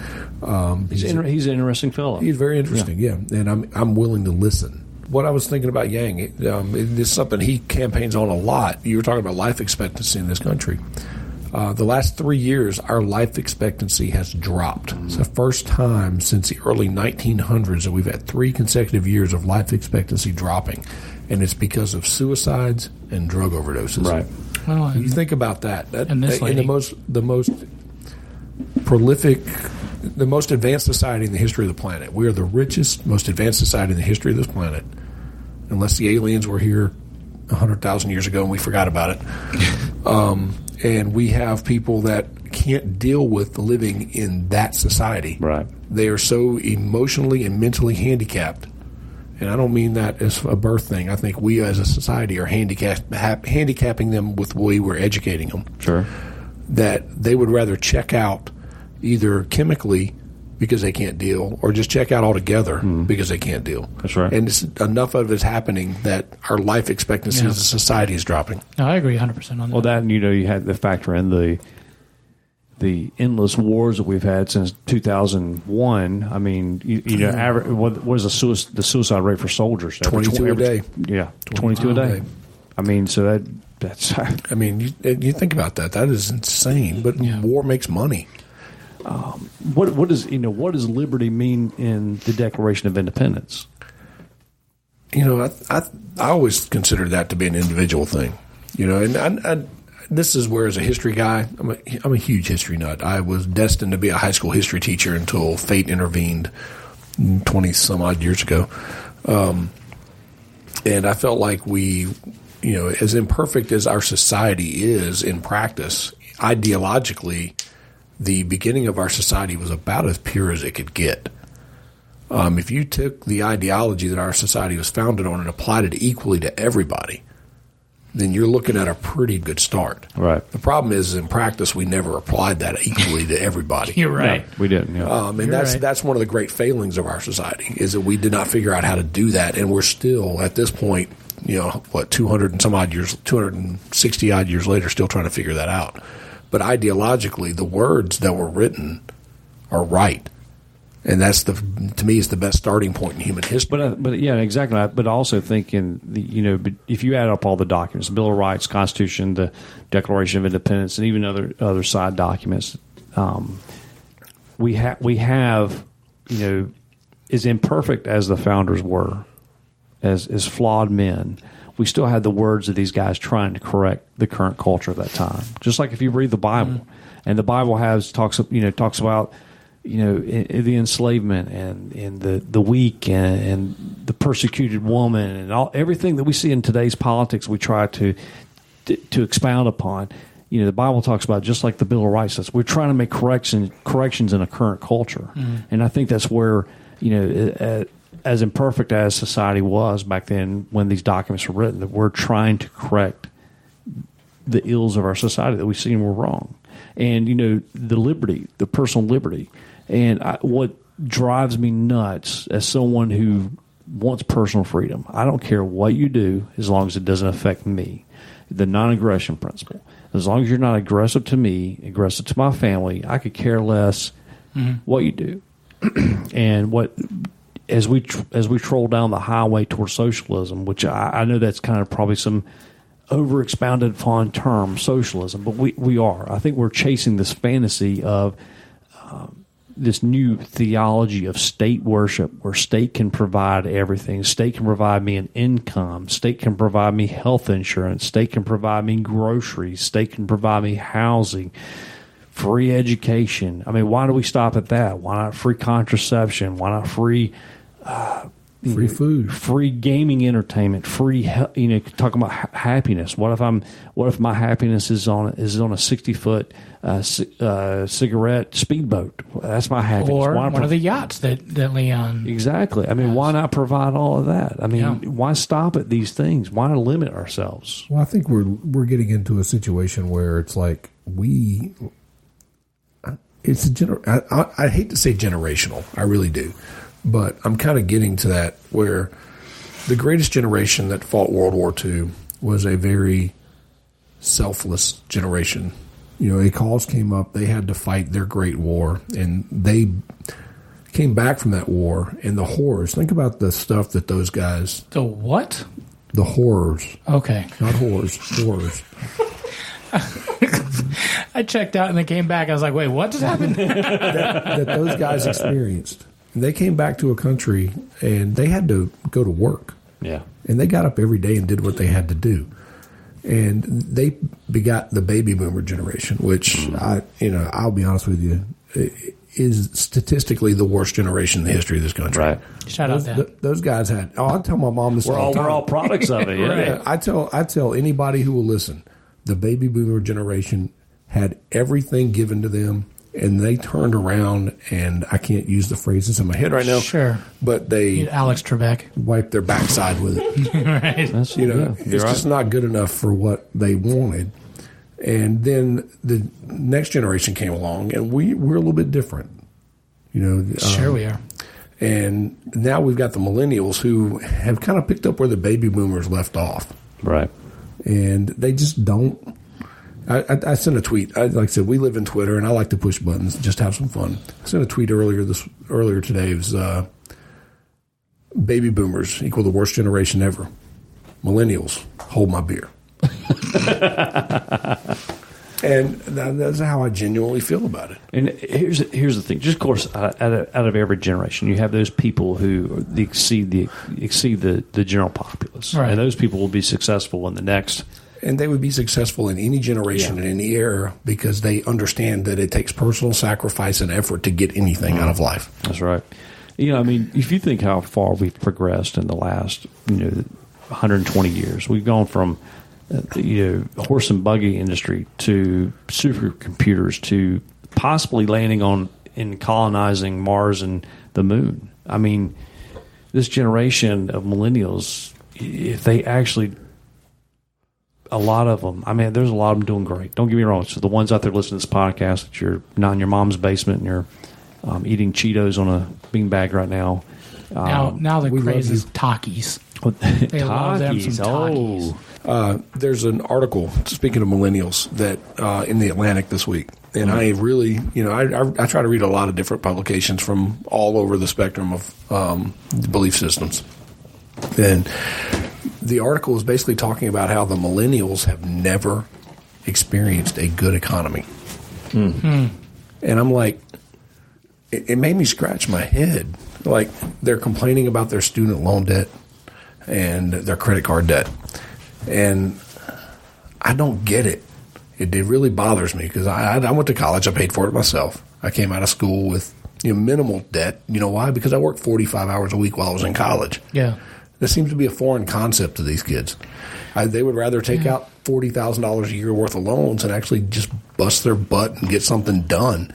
[SPEAKER 2] He's an interesting fellow.
[SPEAKER 3] He's very interesting, yeah, and I'm willing to listen. What I was thinking about Yang, it's something he campaigns on a lot. You were talking about life expectancy in this country. The last 3 years, our life expectancy has dropped. It's the first time since the early 1900s that we've had 3 consecutive years of life expectancy dropping, and it's because of suicides and drug overdoses.
[SPEAKER 2] Right.
[SPEAKER 1] Well,
[SPEAKER 3] you think about that.
[SPEAKER 1] And
[SPEAKER 3] the most prolific, the most advanced society in the history of the planet. We are the richest, most advanced society in the history of this planet, unless the aliens were here 100,000 years ago and we forgot about it. And we have people that can't deal with living in that society.
[SPEAKER 2] Right.
[SPEAKER 3] They are so emotionally and mentally handicapped. And I don't mean that as a birth thing. I think we as a society are handicapping them with the way we're educating them.
[SPEAKER 2] Sure.
[SPEAKER 3] That they would rather check out either chemically because they can't deal, or just check out altogether because they can't deal.
[SPEAKER 2] That's right.
[SPEAKER 3] And enough of it is happening that our life expectancy as a society is dropping.
[SPEAKER 1] No, I agree 100% on that.
[SPEAKER 2] Well, that, you had to factor in the endless wars that we've had since 2001. I mean, what is the suicide rate for soldiers?
[SPEAKER 3] 22 a day.
[SPEAKER 2] Yeah, 22 a day. I mean, so that's.
[SPEAKER 3] I mean, you think about that. That is insane. But war makes money.
[SPEAKER 2] What does liberty mean in the Declaration of Independence?
[SPEAKER 3] I always consider that to be an individual thing. And this is where, as a history guy, I'm a huge history nut. I was destined to be a high school history teacher until fate intervened 20 some odd years ago, and I felt like we, as imperfect as our society is in practice, ideologically, the beginning of our society was about as pure as it could get. If you took the ideology that our society was founded on and applied it equally to everybody, then you're looking at a pretty good start.
[SPEAKER 2] Right.
[SPEAKER 3] The problem is, in practice, we never applied that equally to everybody.
[SPEAKER 1] You're right.
[SPEAKER 2] No, we didn't. Yeah.
[SPEAKER 3] And that's one of the great failings of our society, is that we did not figure out how to do that, and we're still at this point, 200 and some odd years, 260 odd years later, still trying to figure that out. But ideologically, the words that were written are right, and that's to me is the best starting point in human history.
[SPEAKER 2] But yeah, exactly. But I also think but if you add up all the documents, the Bill of Rights, Constitution, the Declaration of Independence, and even other side documents, we have as imperfect as the founders were, as flawed men, we still had the words of these guys trying to correct the current culture of that time. Just like if you read the Bible, and the Bible talks about the enslavement and the weak and the persecuted woman and everything that we see in today's politics. We try to expound upon. The Bible talks about, just like the Bill of Rights says, we're trying to make corrections in a current culture, and I think that's where as imperfect as society was back then when these documents were written, that we're trying to correct the ills of our society that we seen were wrong. And, the liberty, the personal liberty. And what drives me nuts as someone who wants personal freedom, I don't care what you do as long as it doesn't affect me. The non-aggression principle. As long as you're not aggressive to me, aggressive to my family, I could care less what you do. And as we troll down the highway towards socialism, which I know that's kind of probably some over-expounded upon term, socialism, but we are. I think we're chasing this fantasy of this new theology of state worship, where state can provide everything. State can provide me an income. State can provide me health insurance. State can provide me groceries. State can provide me housing. Free education. I mean, why do we stop at that? Why not free contraception? Why not free
[SPEAKER 3] food,
[SPEAKER 2] free gaming entertainment, free talking about happiness? What if my happiness is on a 60-foot cigarette speedboat? That's my happiness.
[SPEAKER 1] Or one of the yachts that Leon.
[SPEAKER 2] Exactly. I mean, why not provide all of that? I mean, why stop at these things? Why limit ourselves?
[SPEAKER 5] Well, I think we're getting into a situation where it's like we
[SPEAKER 3] it's I hate to say generational. I really do. But I'm kind of getting to that where the greatest generation that fought World War II was a very selfless generation. You know, a cause came up. They had to fight their great war, and they came back from that war. And the horrors. Think about the stuff that those guys.
[SPEAKER 1] The what?
[SPEAKER 3] The horrors.
[SPEAKER 1] Okay.
[SPEAKER 3] Not horrors. Horrors.
[SPEAKER 1] I checked out and then came back. I was like, wait, what just happened?
[SPEAKER 3] that those guys experienced. And they came back to a country and they had to go to work.
[SPEAKER 2] Yeah.
[SPEAKER 3] And they got up every day and did what they had to do. And they begot the baby boomer generation, which I'll be honest with you, is statistically the worst generation in the history of this country.
[SPEAKER 2] Right.
[SPEAKER 1] Shout out that.
[SPEAKER 3] Those guys had. I tell my mom this.
[SPEAKER 2] We're all products of it. Yeah.
[SPEAKER 3] Right. I tell anybody who will listen, the baby boomer generation had everything given to them, and they turned around, and I can't use the phrases in my head right now.
[SPEAKER 1] Sure.
[SPEAKER 3] But they
[SPEAKER 1] Alex Trebek
[SPEAKER 3] wiped their backside with it.
[SPEAKER 1] Right.
[SPEAKER 3] It's just not good enough for what they wanted. And then the next generation came along, and we're a little bit different.
[SPEAKER 1] Sure we are.
[SPEAKER 3] And now we've got the millennials who have kind of picked up where the baby boomers left off.
[SPEAKER 2] Right.
[SPEAKER 3] And they just don't. I sent a tweet. Like I said, we live in Twitter, and I like to push buttons, just have some fun. I sent a tweet earlier today. It was baby boomers equal the worst generation ever. Millennials, hold my beer. And that's how I genuinely feel about it.
[SPEAKER 2] And here's the thing. Just of course, out of every generation, you have those people who exceed the general populace,
[SPEAKER 1] right.
[SPEAKER 2] And those people will be successful in the next.
[SPEAKER 3] And they would be successful in any generation, in any era, because they understand that it takes personal sacrifice and effort to get anything out of life.
[SPEAKER 2] That's right. If you think how far we've progressed in the last 120 years, we've gone from horse and buggy industry to supercomputers to possibly landing and colonizing Mars and the moon. I mean, this generation of millennials, if they actually, a lot of them, there's a lot of them doing great. Don't get me wrong. So the ones out there listening to this podcast, that you're not in your mom's basement and you're eating Cheetos on a beanbag right now.
[SPEAKER 1] Now the craze is Takis. They love them some Takis.
[SPEAKER 3] There's an article, speaking of millennials, that in the Atlantic this week. And I really, I try to read a lot of different publications from all over the spectrum of belief systems. And the article is basically talking about how the millennials have never experienced a good economy.
[SPEAKER 1] Mm-hmm.
[SPEAKER 3] And I'm like, it made me scratch my head. Like, they're complaining about their student loan debt and their credit card debt. And I don't get it. It really bothers me because I went to college. I paid for it myself. I came out of school with minimal debt. You know why? Because I worked 45 hours a week while I was in college.
[SPEAKER 1] Yeah.
[SPEAKER 3] This seems to be a foreign concept to these kids. They would rather take out $40,000 a year worth of loans and actually just bust their butt and get something done.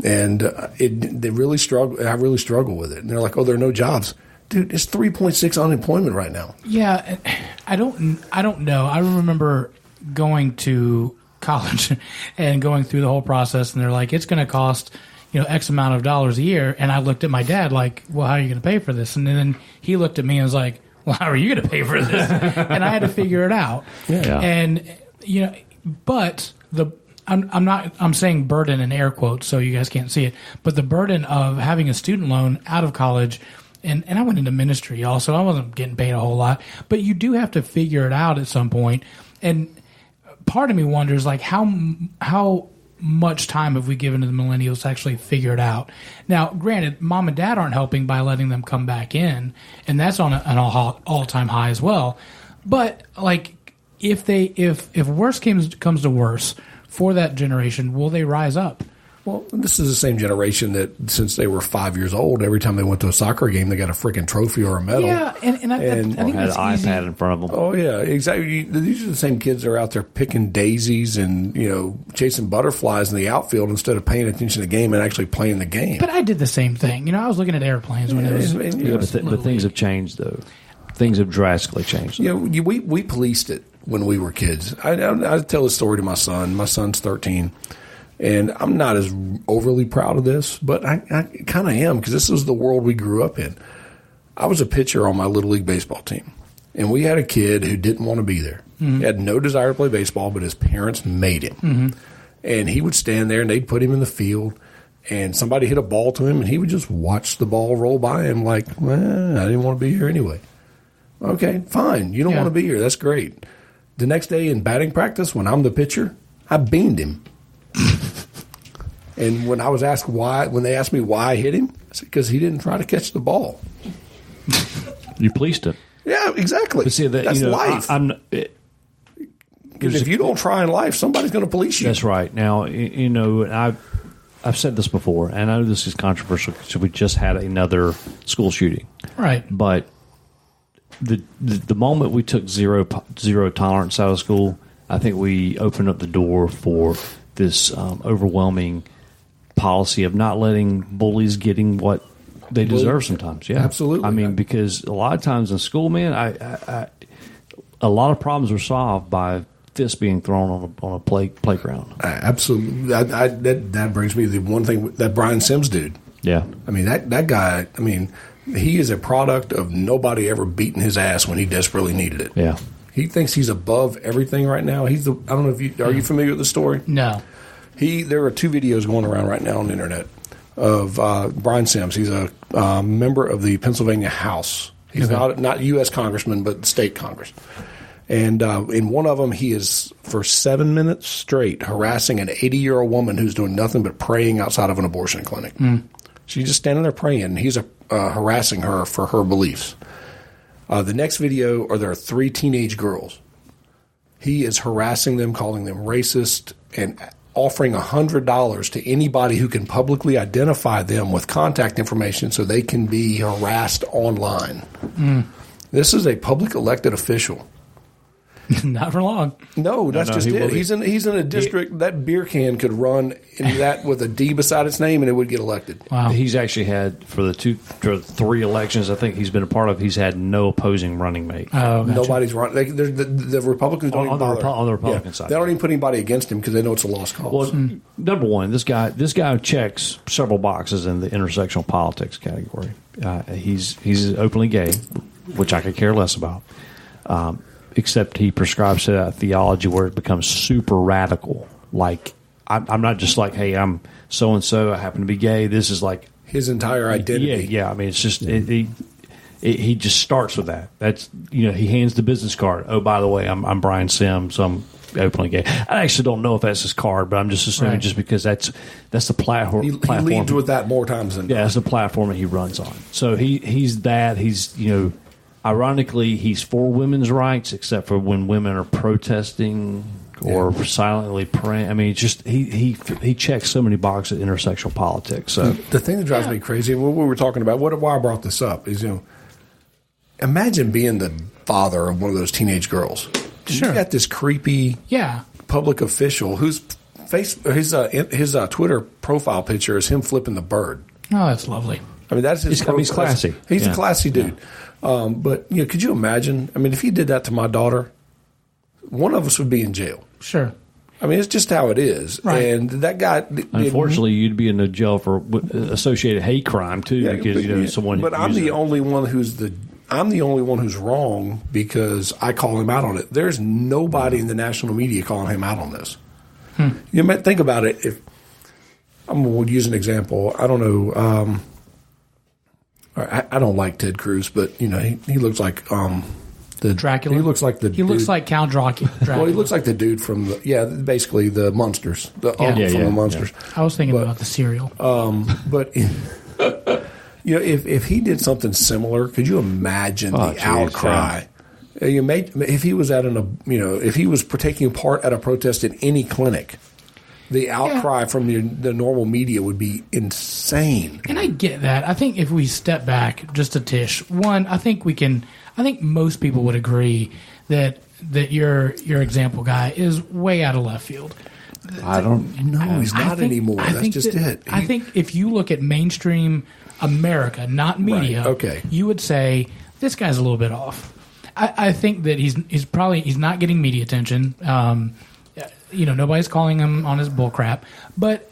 [SPEAKER 3] And they really struggle. I really struggle with it. And they're like, "Oh, there are no jobs." Dude, it's 3.6 unemployment right now.
[SPEAKER 1] Yeah, I don't know. I remember going to college and going through the whole process, and they're like, "It's going to cost X amount of dollars a year." And I looked at my dad like, "Well, how are you going to pay for this?" And then he looked at me and was like, "Well, how are you going to pay for this?" And I had to figure it out.
[SPEAKER 3] Yeah.
[SPEAKER 1] And but I'm saying burden in air quotes, so you guys can't see it. But the burden of having a student loan out of college, and I went into ministry also. I wasn't getting paid a whole lot, but you do have to figure it out at some point. And part of me wonders, like, how much time have we given to the millennials to actually figure it out? Now, granted, mom and dad aren't helping by letting them come back in, and that's on an all-time high as well. But like, if worse comes to worse for that generation, will they rise up?
[SPEAKER 3] Well, this is the same generation that since they were 5 years old, every time they went to a soccer game, they got a freaking trophy or a medal.
[SPEAKER 1] Yeah, and I think
[SPEAKER 2] had
[SPEAKER 1] that's
[SPEAKER 2] an
[SPEAKER 1] easy.
[SPEAKER 2] iPad in front of them.
[SPEAKER 3] Oh, yeah, exactly. These are the same kids that are out there picking daisies and, chasing butterflies in the outfield instead of paying attention to the game and actually playing the game.
[SPEAKER 1] But I did the same thing. I was looking at airplanes when it was...
[SPEAKER 2] But things have changed, though. Things have drastically changed.
[SPEAKER 3] We policed it when we were kids. I tell a story to my son. My son's 13. And I'm not as overly proud of this, but I kind of am because this is the world we grew up in. I was a pitcher on my Little League baseball team, and we had a kid who didn't want to be there. He had no desire to play baseball, but his parents made him. And he would stand there, and they'd put him in the field, and somebody hit a ball to him, and he would just watch the ball roll by him like, well, I didn't want to be here anyway. Okay, fine. You don't want to be here. That's great. The next day in batting practice, when I'm the pitcher, I beamed him. And when I was asked why, when they asked me why I hit him, I said, because he didn't try to catch the ball.
[SPEAKER 2] You policed it.
[SPEAKER 3] Yeah, exactly.
[SPEAKER 2] But see, that's
[SPEAKER 3] life. Because if you don't try in life, somebody's going to police you.
[SPEAKER 2] That's right. Now, I've said this before, and I know this is controversial because we just had another school shooting.
[SPEAKER 1] Right.
[SPEAKER 2] But the moment we took zero tolerance out of school, I think we opened up the door for this overwhelming policy of not letting bullies getting what they deserve sometimes. Yeah,
[SPEAKER 3] absolutely.
[SPEAKER 2] I mean, because a lot of times in school, man, a lot of problems are solved by fists being thrown on a playground.
[SPEAKER 3] Absolutely. That brings me to the one thing, that Brian Sims dude.
[SPEAKER 2] Yeah.
[SPEAKER 3] I mean, that guy, I mean, he is a product of nobody ever beating his ass when he desperately needed it.
[SPEAKER 2] Yeah.
[SPEAKER 3] He thinks he's above everything right now. I don't know if are you familiar with the story?
[SPEAKER 1] No.
[SPEAKER 3] There are 2 videos going around right now on the internet of Brian Sims. He's a member of the Pennsylvania House. He's not U.S. congressman, but state Congress. And in one of them, he is, for 7 minutes straight, harassing an 80-year-old woman who's doing nothing but praying outside of an abortion clinic. She's just standing there praying, and he's harassing her for her beliefs. The next video, there are 3 teenage girls. He is harassing them, calling them racist, and offering $100 to anybody who can publicly identify them with contact information so they can be harassed online. This is a public elected official.
[SPEAKER 1] Not for long.
[SPEAKER 3] No, that's just it. He's in a district that beer can could run in that with a D beside its name and it would get elected.
[SPEAKER 2] Wow. He's actually had for 3 elections I think he's been a part of. He's had no opposing running mate.
[SPEAKER 1] Oh, gotcha.
[SPEAKER 3] Nobody's run. The Republicans don't even bother.
[SPEAKER 2] On the Republican side.
[SPEAKER 3] They don't even put anybody against him because they know it's a lost cause.
[SPEAKER 2] Well, number one, this guy checks several boxes in the intersectional politics category. He's openly gay, which I could care less about. Except he prescribes a theology where it becomes super radical. Like, I'm not just like, hey, I'm so-and-so, I happen to be gay. This is like...
[SPEAKER 3] his entire identity.
[SPEAKER 2] Yeah. I mean, it's just... He just starts with that. That's, he hands the business card. Oh, by the way, I'm Brian Sims. I'm openly gay. I actually don't know if that's his card, but I'm just assuming just because that's the platform.
[SPEAKER 3] He leads with that more times than not.
[SPEAKER 2] Yeah, that's the platform that he runs on. So he's that. He's, ironically, he's for women's rights, except for when women are protesting or silently praying. I mean, just he checks so many boxes in intersectional politics. So
[SPEAKER 3] the thing that drives me crazy, and what we were talking about, why I brought this up is, imagine being the father of one of those teenage girls.
[SPEAKER 1] Sure.
[SPEAKER 3] You got this creepy public official whose his Twitter profile picture is him flipping the bird.
[SPEAKER 1] Oh, that's lovely.
[SPEAKER 3] I mean, that's his.
[SPEAKER 2] He's classy.
[SPEAKER 3] He's a classy dude. Yeah. But could you imagine? I mean, if he did that to my daughter, one of us would be in jail.
[SPEAKER 1] Sure.
[SPEAKER 3] I mean, it's just how it is.
[SPEAKER 1] Right.
[SPEAKER 3] And that guy.
[SPEAKER 2] Unfortunately, you'd be in the jail for associated hate crime too, because someone.
[SPEAKER 3] But I'm the only one who's wrong because I call him out on it. There's nobody in the national media calling him out on this. You might think about it. If I'm going to use an example, I don't know. I don't like Ted Cruz, but he looks like the
[SPEAKER 1] Dracula.
[SPEAKER 3] He looks like the.
[SPEAKER 1] He looks like Count Dracula.
[SPEAKER 3] Well, he looks like the dude from basically the Munsters, the uncle from the Munsters.
[SPEAKER 1] Yeah. I was thinking about the cereal.
[SPEAKER 3] But if he did something similar, could you imagine the outcry? If he was if he was taking part at a protest in any clinic, the outcry from the normal media would be insane.
[SPEAKER 1] And I get that. I think if we step back just a tish, I think most people would agree that your example guy is way out of left field.
[SPEAKER 3] I don't know. He's not anymore. That's just it.
[SPEAKER 1] I think if you look at mainstream America, not media, you would say this guy's a little bit off. I think that he's not getting media attention. nobody's calling him on his bull crap, but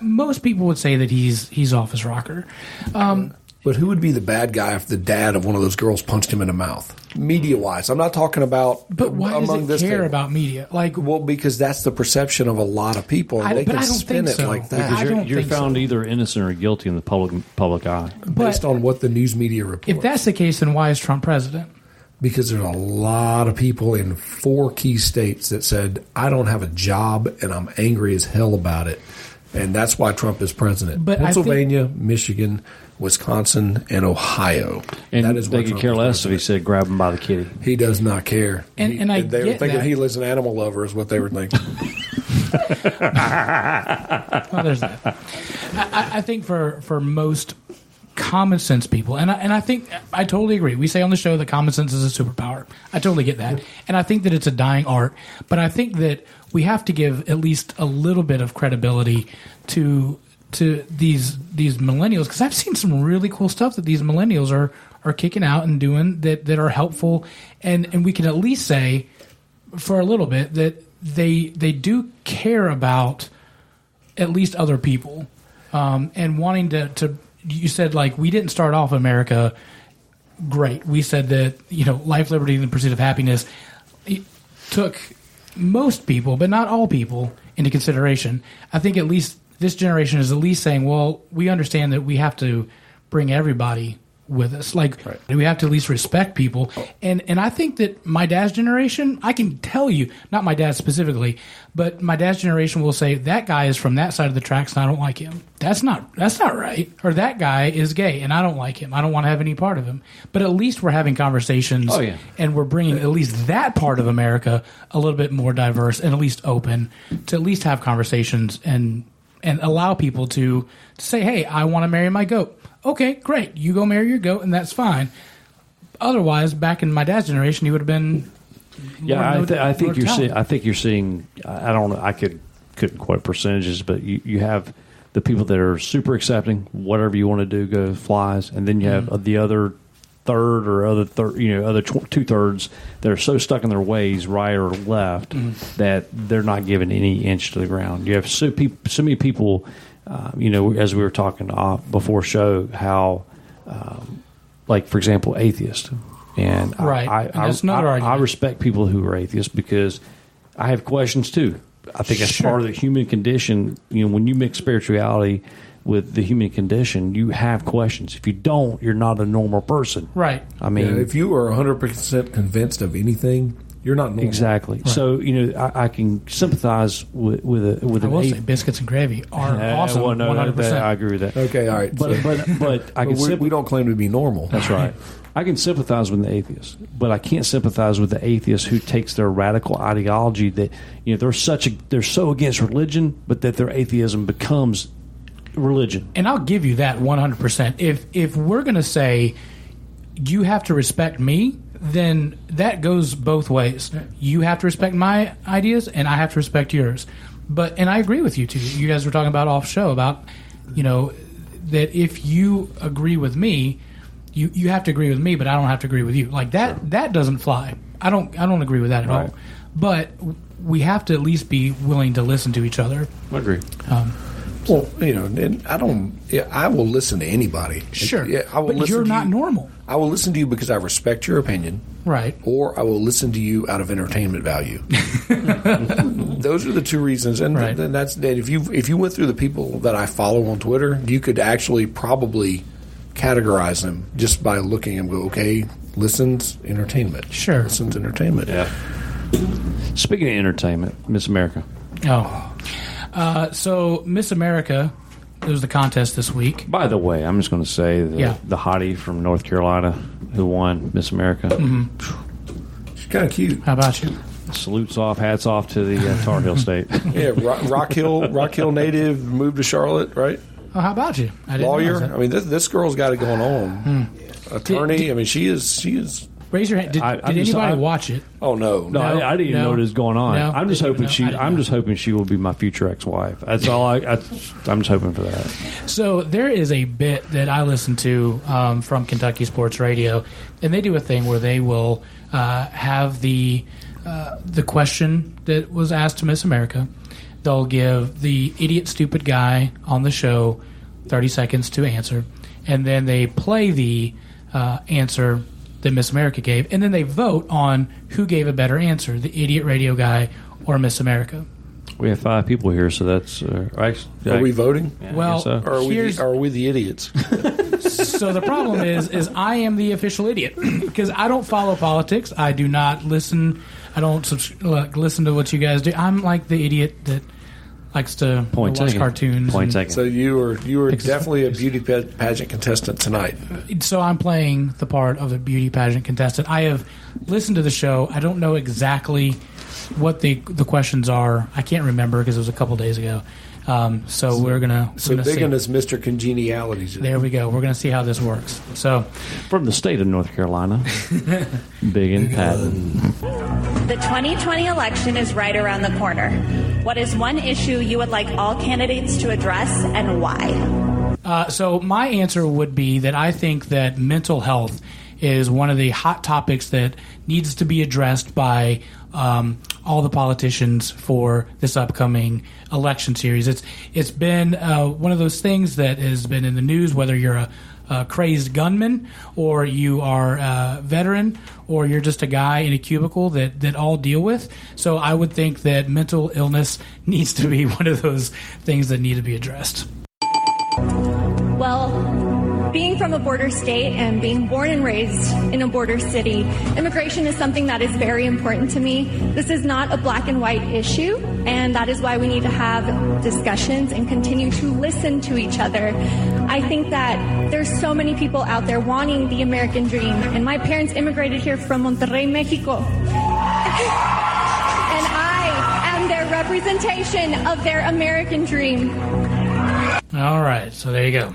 [SPEAKER 1] most people would say that he's off his rocker.
[SPEAKER 3] But who would be the bad guy if the dad of one of those girls punched him in the mouth? Media-wise. I'm not talking about
[SPEAKER 1] But why does it care about media?
[SPEAKER 3] Well, because that's the perception of a lot of people, and they can spin it like that.
[SPEAKER 2] Because you're found either innocent or guilty in the public eye.
[SPEAKER 3] Based on what the news media reports.
[SPEAKER 1] If that's the case, then why is Trump president?
[SPEAKER 3] Because there's a lot of people in 4 key states that said, I don't have a job, and I'm angry as hell about it. And that's why Trump is president.
[SPEAKER 1] But
[SPEAKER 3] Pennsylvania, Michigan, Wisconsin, and Ohio.
[SPEAKER 2] And
[SPEAKER 3] that is
[SPEAKER 2] they could care less if he said grab him by the kitty.
[SPEAKER 3] He does not care.
[SPEAKER 1] And
[SPEAKER 3] they were thinking he was an animal lover is what they were thinking.
[SPEAKER 1] Well, there's that. I think for most common sense people, and I think I totally agree. We say on the show that common sense is a superpower. I totally get that. And I think that it's a dying art. But I think that we have to give at least a little bit of credibility to these millennials, because I've seen some really cool stuff that these millennials are kicking out and doing that are helpful, and we can at least say for a little bit that they do care about at least other people, and wanting to. You said, like, we didn't start off America great. We said that life, liberty, and the pursuit of happiness took most people, but not all people, into consideration. I think at least this generation is at least saying, well, we understand that we have to bring everybody with us. Like, we have to at least respect people. And I think that my dad's generation, I can tell you, not my dad specifically, but my dad's generation will say, that guy is from that side of the tracks and I don't like him. That's not right. Or that guy is gay and I don't like him. I don't want to have any part of him. But at least we're having conversations and we're bringing at least that part of America a little bit more diverse and at least open to at least have conversations and allow people to say, hey, I want to marry my goat. Okay, great. You go marry your goat, and that's fine. Otherwise, back in my dad's generation, he would have been.
[SPEAKER 2] Yeah, I think you're seeing. I don't know. I couldn't quote percentages, but you have the people that are super accepting. Whatever you want to do, go flies, and then you have the other third or other 2/3 that are so stuck in their ways, right or left, that they're not giving any inch to the ground. You have so many people. As we were talking before show, how, like, for example, atheist. And
[SPEAKER 1] that's another argument.
[SPEAKER 2] I respect people who are atheists because I have questions too. I think that's part of the human condition. When you mix spirituality with the human condition, you have questions. If you don't, you're not a normal person.
[SPEAKER 1] Right.
[SPEAKER 2] I mean,
[SPEAKER 3] if you are 100% convinced of anything, you're not normal.
[SPEAKER 2] Exactly. Right. So I can sympathize with
[SPEAKER 1] I will say biscuits and gravy are awesome.
[SPEAKER 2] Well, no,
[SPEAKER 1] 100%.
[SPEAKER 2] I agree with that.
[SPEAKER 3] Okay, all right.
[SPEAKER 2] But I can.
[SPEAKER 3] We don't claim to be normal.
[SPEAKER 2] That's right. I can sympathize with the atheist, but I can't sympathize with the atheist who takes their radical ideology that they're so against religion, but that their atheism becomes religion.
[SPEAKER 1] And I'll give you that 100%. If we're going to say you have to respect me, then that goes both ways. You have to respect my ideas, and I have to respect yours. And I agree with you too. You guys were talking about off show about, that if you agree with me, you have to agree with me, but I don't have to agree with you. Like that. Sure. That doesn't fly. I don't agree with that at all. But we have to at least be willing to listen to each other.
[SPEAKER 2] I agree.
[SPEAKER 3] Well, and I don't. Yeah, I will listen to anybody.
[SPEAKER 1] Sure,
[SPEAKER 3] I will.
[SPEAKER 1] But you're not normal.
[SPEAKER 3] I will listen to you because I respect your opinion,
[SPEAKER 1] right?
[SPEAKER 3] Or I will listen to you out of entertainment value. Those are the two reasons, and that's that. If you went through the people that I follow on Twitter, you could actually probably categorize them just by looking and go, okay, listens entertainment.
[SPEAKER 1] Sure,
[SPEAKER 3] listens entertainment.
[SPEAKER 2] Yeah. Speaking of entertainment, Miss America.
[SPEAKER 1] So Miss America, there was the contest this week.
[SPEAKER 2] By the way, I'm just going to say the hottie from North Carolina who won Miss America.
[SPEAKER 1] Mm-hmm.
[SPEAKER 3] She's kind of cute.
[SPEAKER 1] How about you?
[SPEAKER 2] Salutes off, hats off to the Tar Heel State.
[SPEAKER 3] Yeah, Rock Hill native, moved to Charlotte, right?
[SPEAKER 1] Oh, how about you?
[SPEAKER 3] Lawyer. I mean, this girl's got it going on. Attorney. I mean, she is.
[SPEAKER 1] Raise your hand. Did anybody watch it?
[SPEAKER 3] Oh no!
[SPEAKER 2] I didn't even know what was going on.
[SPEAKER 1] No,
[SPEAKER 2] I'm just hoping I'm just hoping she will be my future ex-wife. That's all. I'm just hoping for that.
[SPEAKER 1] So there is a bit that I listen to from Kentucky Sports Radio, and they do a thing where they will have the question that was asked to Miss America. They'll give the idiot, stupid guy on the show 30 seconds to answer, and then they play the answer that Miss America gave, and then they vote on who gave a better answer, the idiot radio guy or Miss America.
[SPEAKER 2] We have 5 people here, so that's...
[SPEAKER 3] Are we voting?
[SPEAKER 2] Yeah,
[SPEAKER 1] well,
[SPEAKER 2] so.
[SPEAKER 3] Or are we the idiots?
[SPEAKER 1] So the problem is I am the official idiot because I don't follow politics. I do not listen. I don't listen to what you guys do. I'm like the idiot that likes to watch cartoons.
[SPEAKER 3] So you were definitely a beauty pageant contestant tonight.
[SPEAKER 1] So I'm playing the part of a beauty pageant contestant. I have listened to the show. I don't know exactly what the questions are. I can't remember because it was a couple days ago. So we're gonna.
[SPEAKER 3] So Biggun is Mr. Congeniality.
[SPEAKER 1] There we go. We're gonna see how this works. So,
[SPEAKER 2] from the state of North Carolina, Biggun Patton.
[SPEAKER 9] The 2020 election is right around the corner. What is one issue you would like all candidates to address, and why?
[SPEAKER 1] So my answer would be that I think that mental health is one of the hot topics that needs to be addressed by all the politicians for this upcoming election series. It's been one of those things that has been in the news, whether you're a crazed gunman or you are a veteran or you're just a guy in a cubicle that all deal with. So I would think that mental illness needs to be one of those things that need to be addressed.
[SPEAKER 9] Well, being from a border state and being born and raised in a border city, immigration is something that is very important to me. This is not a black and white issue, and that is why we need to have discussions and continue to listen to each other. I think that there's so many people out there wanting the American dream, and my parents immigrated here from Monterrey, Mexico. And I am their representation of their American dream.
[SPEAKER 1] All right, so there you go.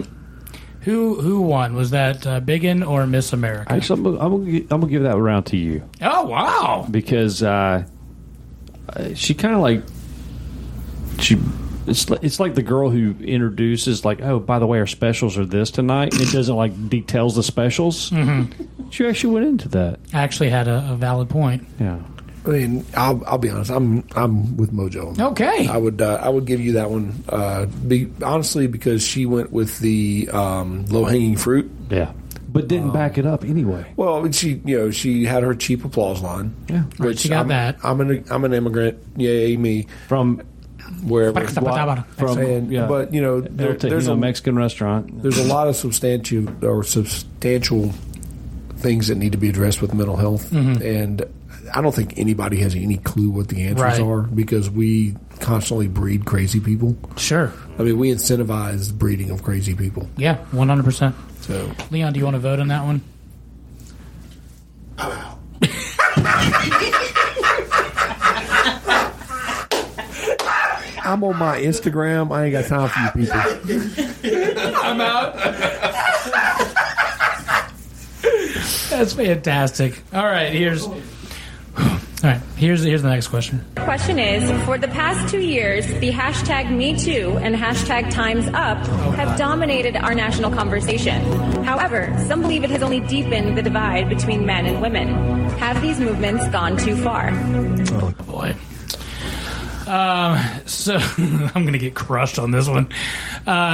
[SPEAKER 1] Who won? Was that Biggun or Miss America?
[SPEAKER 2] Actually, I'm gonna give that round to you.
[SPEAKER 1] Oh wow!
[SPEAKER 2] Because she kind of like it's like the girl who introduces like, oh, by the way, our specials are this tonight. And it doesn't like details the specials. Mm-hmm. She actually went into that.
[SPEAKER 1] I actually had a valid point.
[SPEAKER 2] Yeah.
[SPEAKER 3] I mean, I'll be honest. I'm with Mojo.
[SPEAKER 1] Okay.
[SPEAKER 3] I would give you that one. Honestly, because she went with the low hanging fruit.
[SPEAKER 2] Yeah. But didn't back it up anyway.
[SPEAKER 3] Well, she had her cheap applause line.
[SPEAKER 1] Yeah. Which she got that.
[SPEAKER 3] I'm an immigrant. Yay me.
[SPEAKER 2] From
[SPEAKER 3] wherever.
[SPEAKER 2] Yeah.
[SPEAKER 3] But there's a
[SPEAKER 2] Mexican restaurant.
[SPEAKER 3] There's a lot of substantial things that need to be addressed with mental health, and I don't think anybody has any clue what the answers are because we constantly breed crazy people.
[SPEAKER 1] Sure.
[SPEAKER 3] I mean, we incentivize the breeding of crazy people.
[SPEAKER 1] Yeah, 100%.
[SPEAKER 3] So,
[SPEAKER 1] Leon, do you want to vote on that one?
[SPEAKER 3] I'm out. I'm on my Instagram. I ain't got time for you people.
[SPEAKER 1] I'm out. That's fantastic. All right, here's the next question.
[SPEAKER 9] The question is, for the past 2 years, the hashtag #MeToo and hashtag Time's Up have dominated our national conversation. However, some believe it has only deepened the divide between men and women. Have these movements gone too far?
[SPEAKER 1] Oh, boy. So I'm going to get crushed on this one.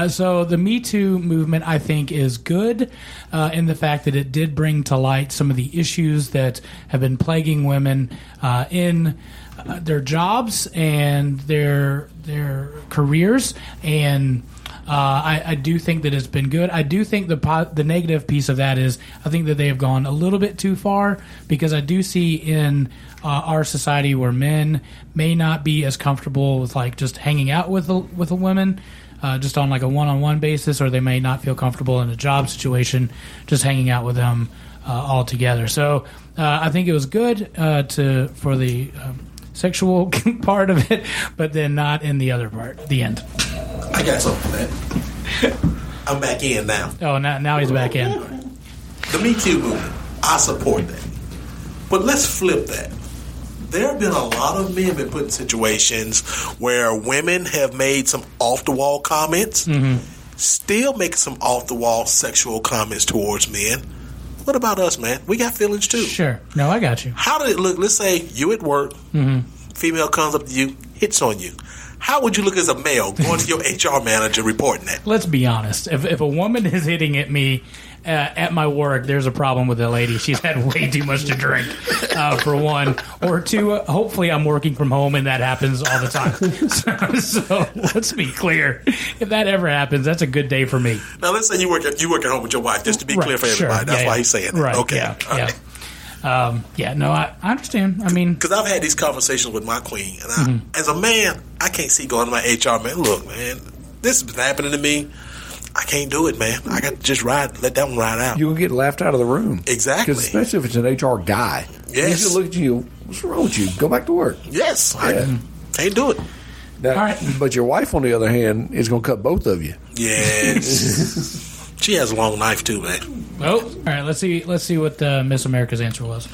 [SPEAKER 1] So the Me Too movement, I think, is good in the fact that it did bring to light some of the issues that have been plaguing women in their jobs and their careers. And I do think that it's been good. I do think the negative piece of that is I think that they have gone a little bit too far because I do see in our society where men may not be as comfortable with like just hanging out with a woman just on like a one-on-one basis, or they may not feel comfortable in a job situation just hanging out with them altogether. So I think it was good for the sexual part of it, but then not in the other part, the end.
[SPEAKER 8] I got something for that. I'm back in now.
[SPEAKER 1] Oh, now he's back in.
[SPEAKER 8] The Me Too movement, I support that. But let's flip that. There have been a lot of men been put in situations where women have made some off-the-wall comments, still making some off-the-wall sexual comments towards men. what about us, man? We got feelings too.
[SPEAKER 1] Sure. No, I got you.
[SPEAKER 8] How did it look? Let's say you at work, female comes up to you, hits on you. How would you look as a male going to your HR manager reporting that?
[SPEAKER 1] Let's be honest. If a woman is hitting at me at my work, there's a problem with the lady. She's had way too much to drink, for one. Or two, hopefully I'm working from home and that happens all the time. So let's be clear. If that ever happens, that's a good day for me.
[SPEAKER 8] Now, let's say you work at home with your wife, just to be clear for everybody. That's why he's saying that.
[SPEAKER 1] Right,
[SPEAKER 8] okay.
[SPEAKER 1] I understand. I mean,
[SPEAKER 8] because I've had these conversations with my queen, and as a man, I can't see going to my HR man. Look, man, this has been happening to me. I can't do it, man. I got to just let that one ride out.
[SPEAKER 3] You will get laughed out of the room.
[SPEAKER 8] Exactly.
[SPEAKER 3] Especially if it's an HR guy.
[SPEAKER 8] Yes.
[SPEAKER 3] He's going to look at you. What's wrong with you? Go back to work.
[SPEAKER 8] Yes. I can't do it.
[SPEAKER 3] Now, all right. But your wife, on the other hand, is going to cut both of you.
[SPEAKER 8] Yes. She has a long knife too, man.
[SPEAKER 1] Oh, all right. Let's see what Miss America's answer was.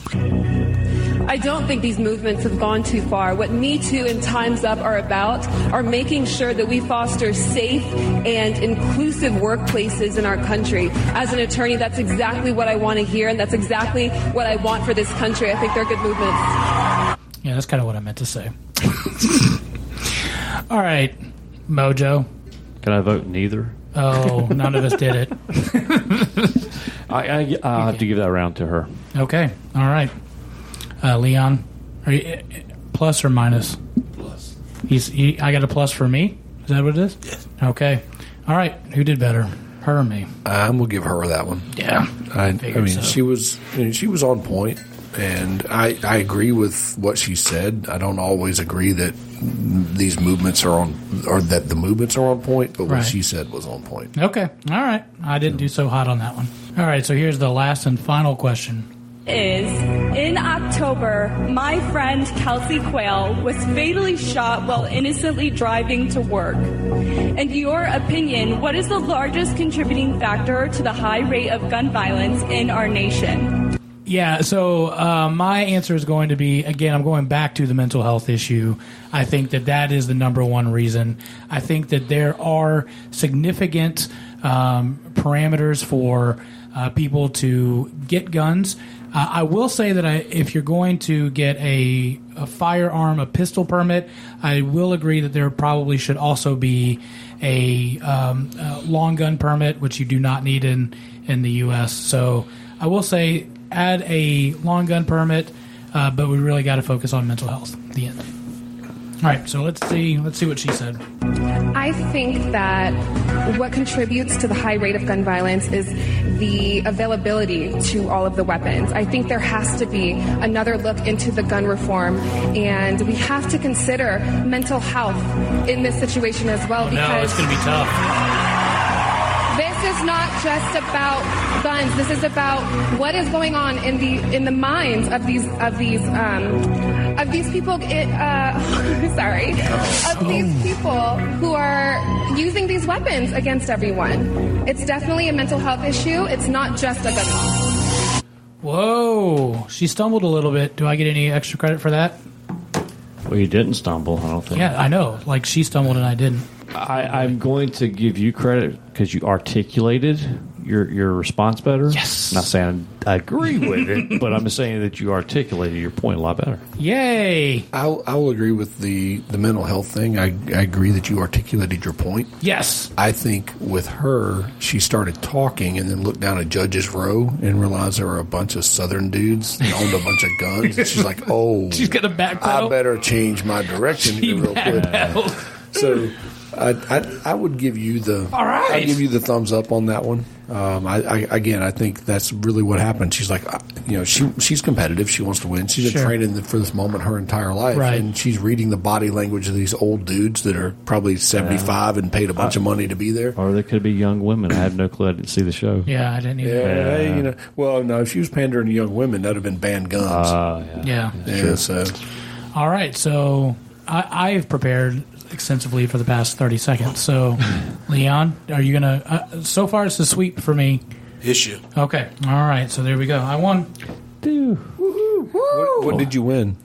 [SPEAKER 10] I don't think these movements have gone too far. What Me Too and Time's Up are about are making sure that we foster safe and inclusive workplaces in our country. As an attorney, that's exactly what I want to hear, and that's exactly what I want for this country. I think they're good movements.
[SPEAKER 1] Yeah, that's kind of what I meant to say. All right, Mojo.
[SPEAKER 2] Can I vote neither?
[SPEAKER 1] Oh, none of us did it.
[SPEAKER 2] I'll have to give that round to her.
[SPEAKER 1] Okay, all right. Leon, are you plus or minus?
[SPEAKER 8] Plus.
[SPEAKER 1] I got a plus for me? Is that what it is?
[SPEAKER 8] Yes.
[SPEAKER 1] Okay. All right. Who did better? Her or me?
[SPEAKER 3] I'm going to give her that one.
[SPEAKER 1] Yeah.
[SPEAKER 3] I mean, so. she was on point, and I agree with what she said. I don't always agree that these movements are on, or that the movements are on point, but what she said was on point.
[SPEAKER 1] Okay. All right. I didn't do so hot on that one. All right. So here's the last and final question.
[SPEAKER 11] In October, my friend Kelsey Quayle was fatally shot while innocently driving to work. In your opinion, what is the largest contributing factor to the high rate of gun violence in our nation?
[SPEAKER 1] Yeah, so my answer is going to be, again, I'm going back to the mental health issue. I think that is the number one reason. I think that there are significant parameters for people to get guns. I will say that if you're going to get a firearm, a pistol permit, I will agree that there probably should also be a long gun permit, which you do not need in the U.S. So I will say add a long gun permit, but we really got to focus on mental health at the end. All right, so let's see what she said.
[SPEAKER 12] I think that what contributes to the high rate of gun violence is the availability to all of the weapons. I think there has to be another look into the gun reform, and we have to consider mental health in this situation as well.
[SPEAKER 1] Because it's going to be tough.
[SPEAKER 12] This is not just about guns. This is about what is going on in the minds of these people. Of these people who are using these weapons against everyone. It's definitely a mental health issue. It's not just a gun law.
[SPEAKER 1] Whoa, she stumbled a little bit. Do I get any extra credit for that?
[SPEAKER 2] Well, you didn't stumble, I don't think.
[SPEAKER 1] Yeah, I know. Like, she stumbled and I didn't.
[SPEAKER 2] I'm going to give you credit because you articulated your response better.
[SPEAKER 1] Yes.
[SPEAKER 2] Not saying I agree with it, but I'm just saying that you articulated your point a lot better.
[SPEAKER 1] Yay!
[SPEAKER 3] I will agree with the mental health thing. I agree that you articulated your point.
[SPEAKER 1] Yes.
[SPEAKER 3] I think with her, she started talking and then looked down at Judge's Row and realized there were a bunch of Southern dudes that owned a bunch of guns. And she's like, oh,
[SPEAKER 1] she's got a backpedal.
[SPEAKER 3] I better change my direction here real quick. So I would give you the I'd give you the thumbs up on that one. I think that's really what happened. She's like, she's competitive. She wants to win. She's been training for this moment her entire life, and she's reading the body language of these old dudes that are probably 75 and paid a bunch of money to be there.
[SPEAKER 2] Or they could be young women. I had no clue. I didn't see the show.
[SPEAKER 1] Yeah, I didn't either.
[SPEAKER 3] Yeah. Well, no, if she was pandering to young women, that would have been banned guns.
[SPEAKER 1] Yeah.
[SPEAKER 3] So.
[SPEAKER 1] All right, so I've prepared extensively for the past 30 seconds. So, Leon, are you going to... so far, it's a sweep for me.
[SPEAKER 8] Issue.
[SPEAKER 1] Okay. All right. So, there we go. I won.
[SPEAKER 2] Woohoo.
[SPEAKER 3] What did you win?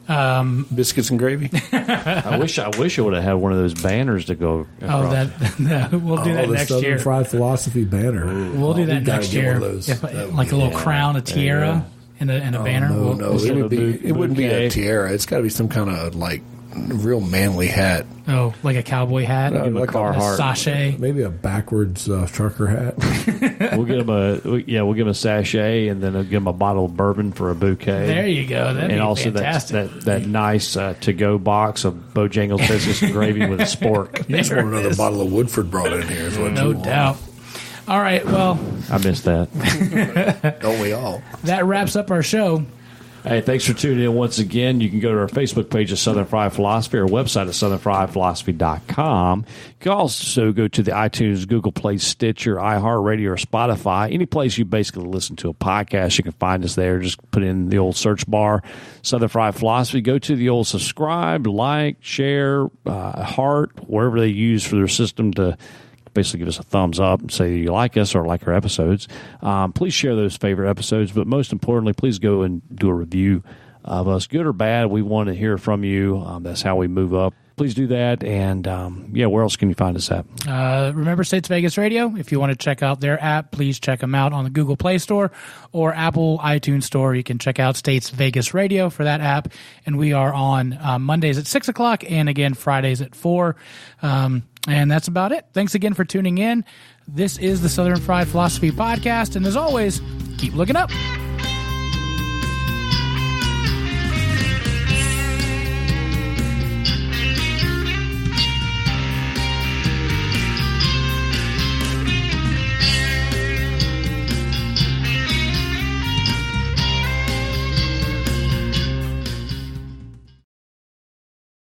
[SPEAKER 3] Biscuits and gravy.
[SPEAKER 2] I wish I would have had one of those banners to go across.
[SPEAKER 1] We'll do that next
[SPEAKER 5] Southern
[SPEAKER 1] year.
[SPEAKER 5] Fried Philosophy banner.
[SPEAKER 1] We'll do that next year. Like a little crown, a tiara, and a banner.
[SPEAKER 3] No, it wouldn't be a tiara. It's got to be some kind of like real manly hat.
[SPEAKER 1] Oh, like a cowboy hat,
[SPEAKER 3] like
[SPEAKER 1] a sachet,
[SPEAKER 5] maybe a backwards trucker hat.
[SPEAKER 2] We'll give him a sachet, and then I'll give him a bottle of bourbon for a bouquet.
[SPEAKER 1] There you go. That'd be
[SPEAKER 2] also
[SPEAKER 1] fantastic.
[SPEAKER 2] that nice to-go box of Bojangles biscuits and gravy with a spork.
[SPEAKER 3] You just want another bottle of Woodford brought in here. Is what
[SPEAKER 1] no doubt. All right, well,
[SPEAKER 2] I missed that.
[SPEAKER 3] Don't we all?
[SPEAKER 1] That wraps up our show.
[SPEAKER 2] Hey, thanks for tuning in once again. You can go to our Facebook page at Southern Fried Philosophy, our website at southernfriedphilosophy.com. You can also go to the iTunes, Google Play, Stitcher, iHeartRadio, or Spotify. Any place you basically listen to a podcast, you can find us there. Just put in the old search bar, Southern Fried Philosophy. Go to the old subscribe, like, share, heart, wherever they use for their system to basically give us a thumbs up and say you like us or like our episodes. Please share those favorite episodes, but most importantly, please go and do a review of us, good or bad. We want to hear from you. That's how we move up. Please do that. And, where else can you find us at?
[SPEAKER 1] Remember States Vegas Radio. If you want to check out their app, please check them out on the Google Play Store or Apple iTunes Store. You can check out States Vegas Radio for that app. And we are on Mondays at 6 o'clock and, again, Fridays at 4. And that's about it. Thanks again for tuning in. This is the Southern Fried Philosophy Podcast. And as always, keep looking up.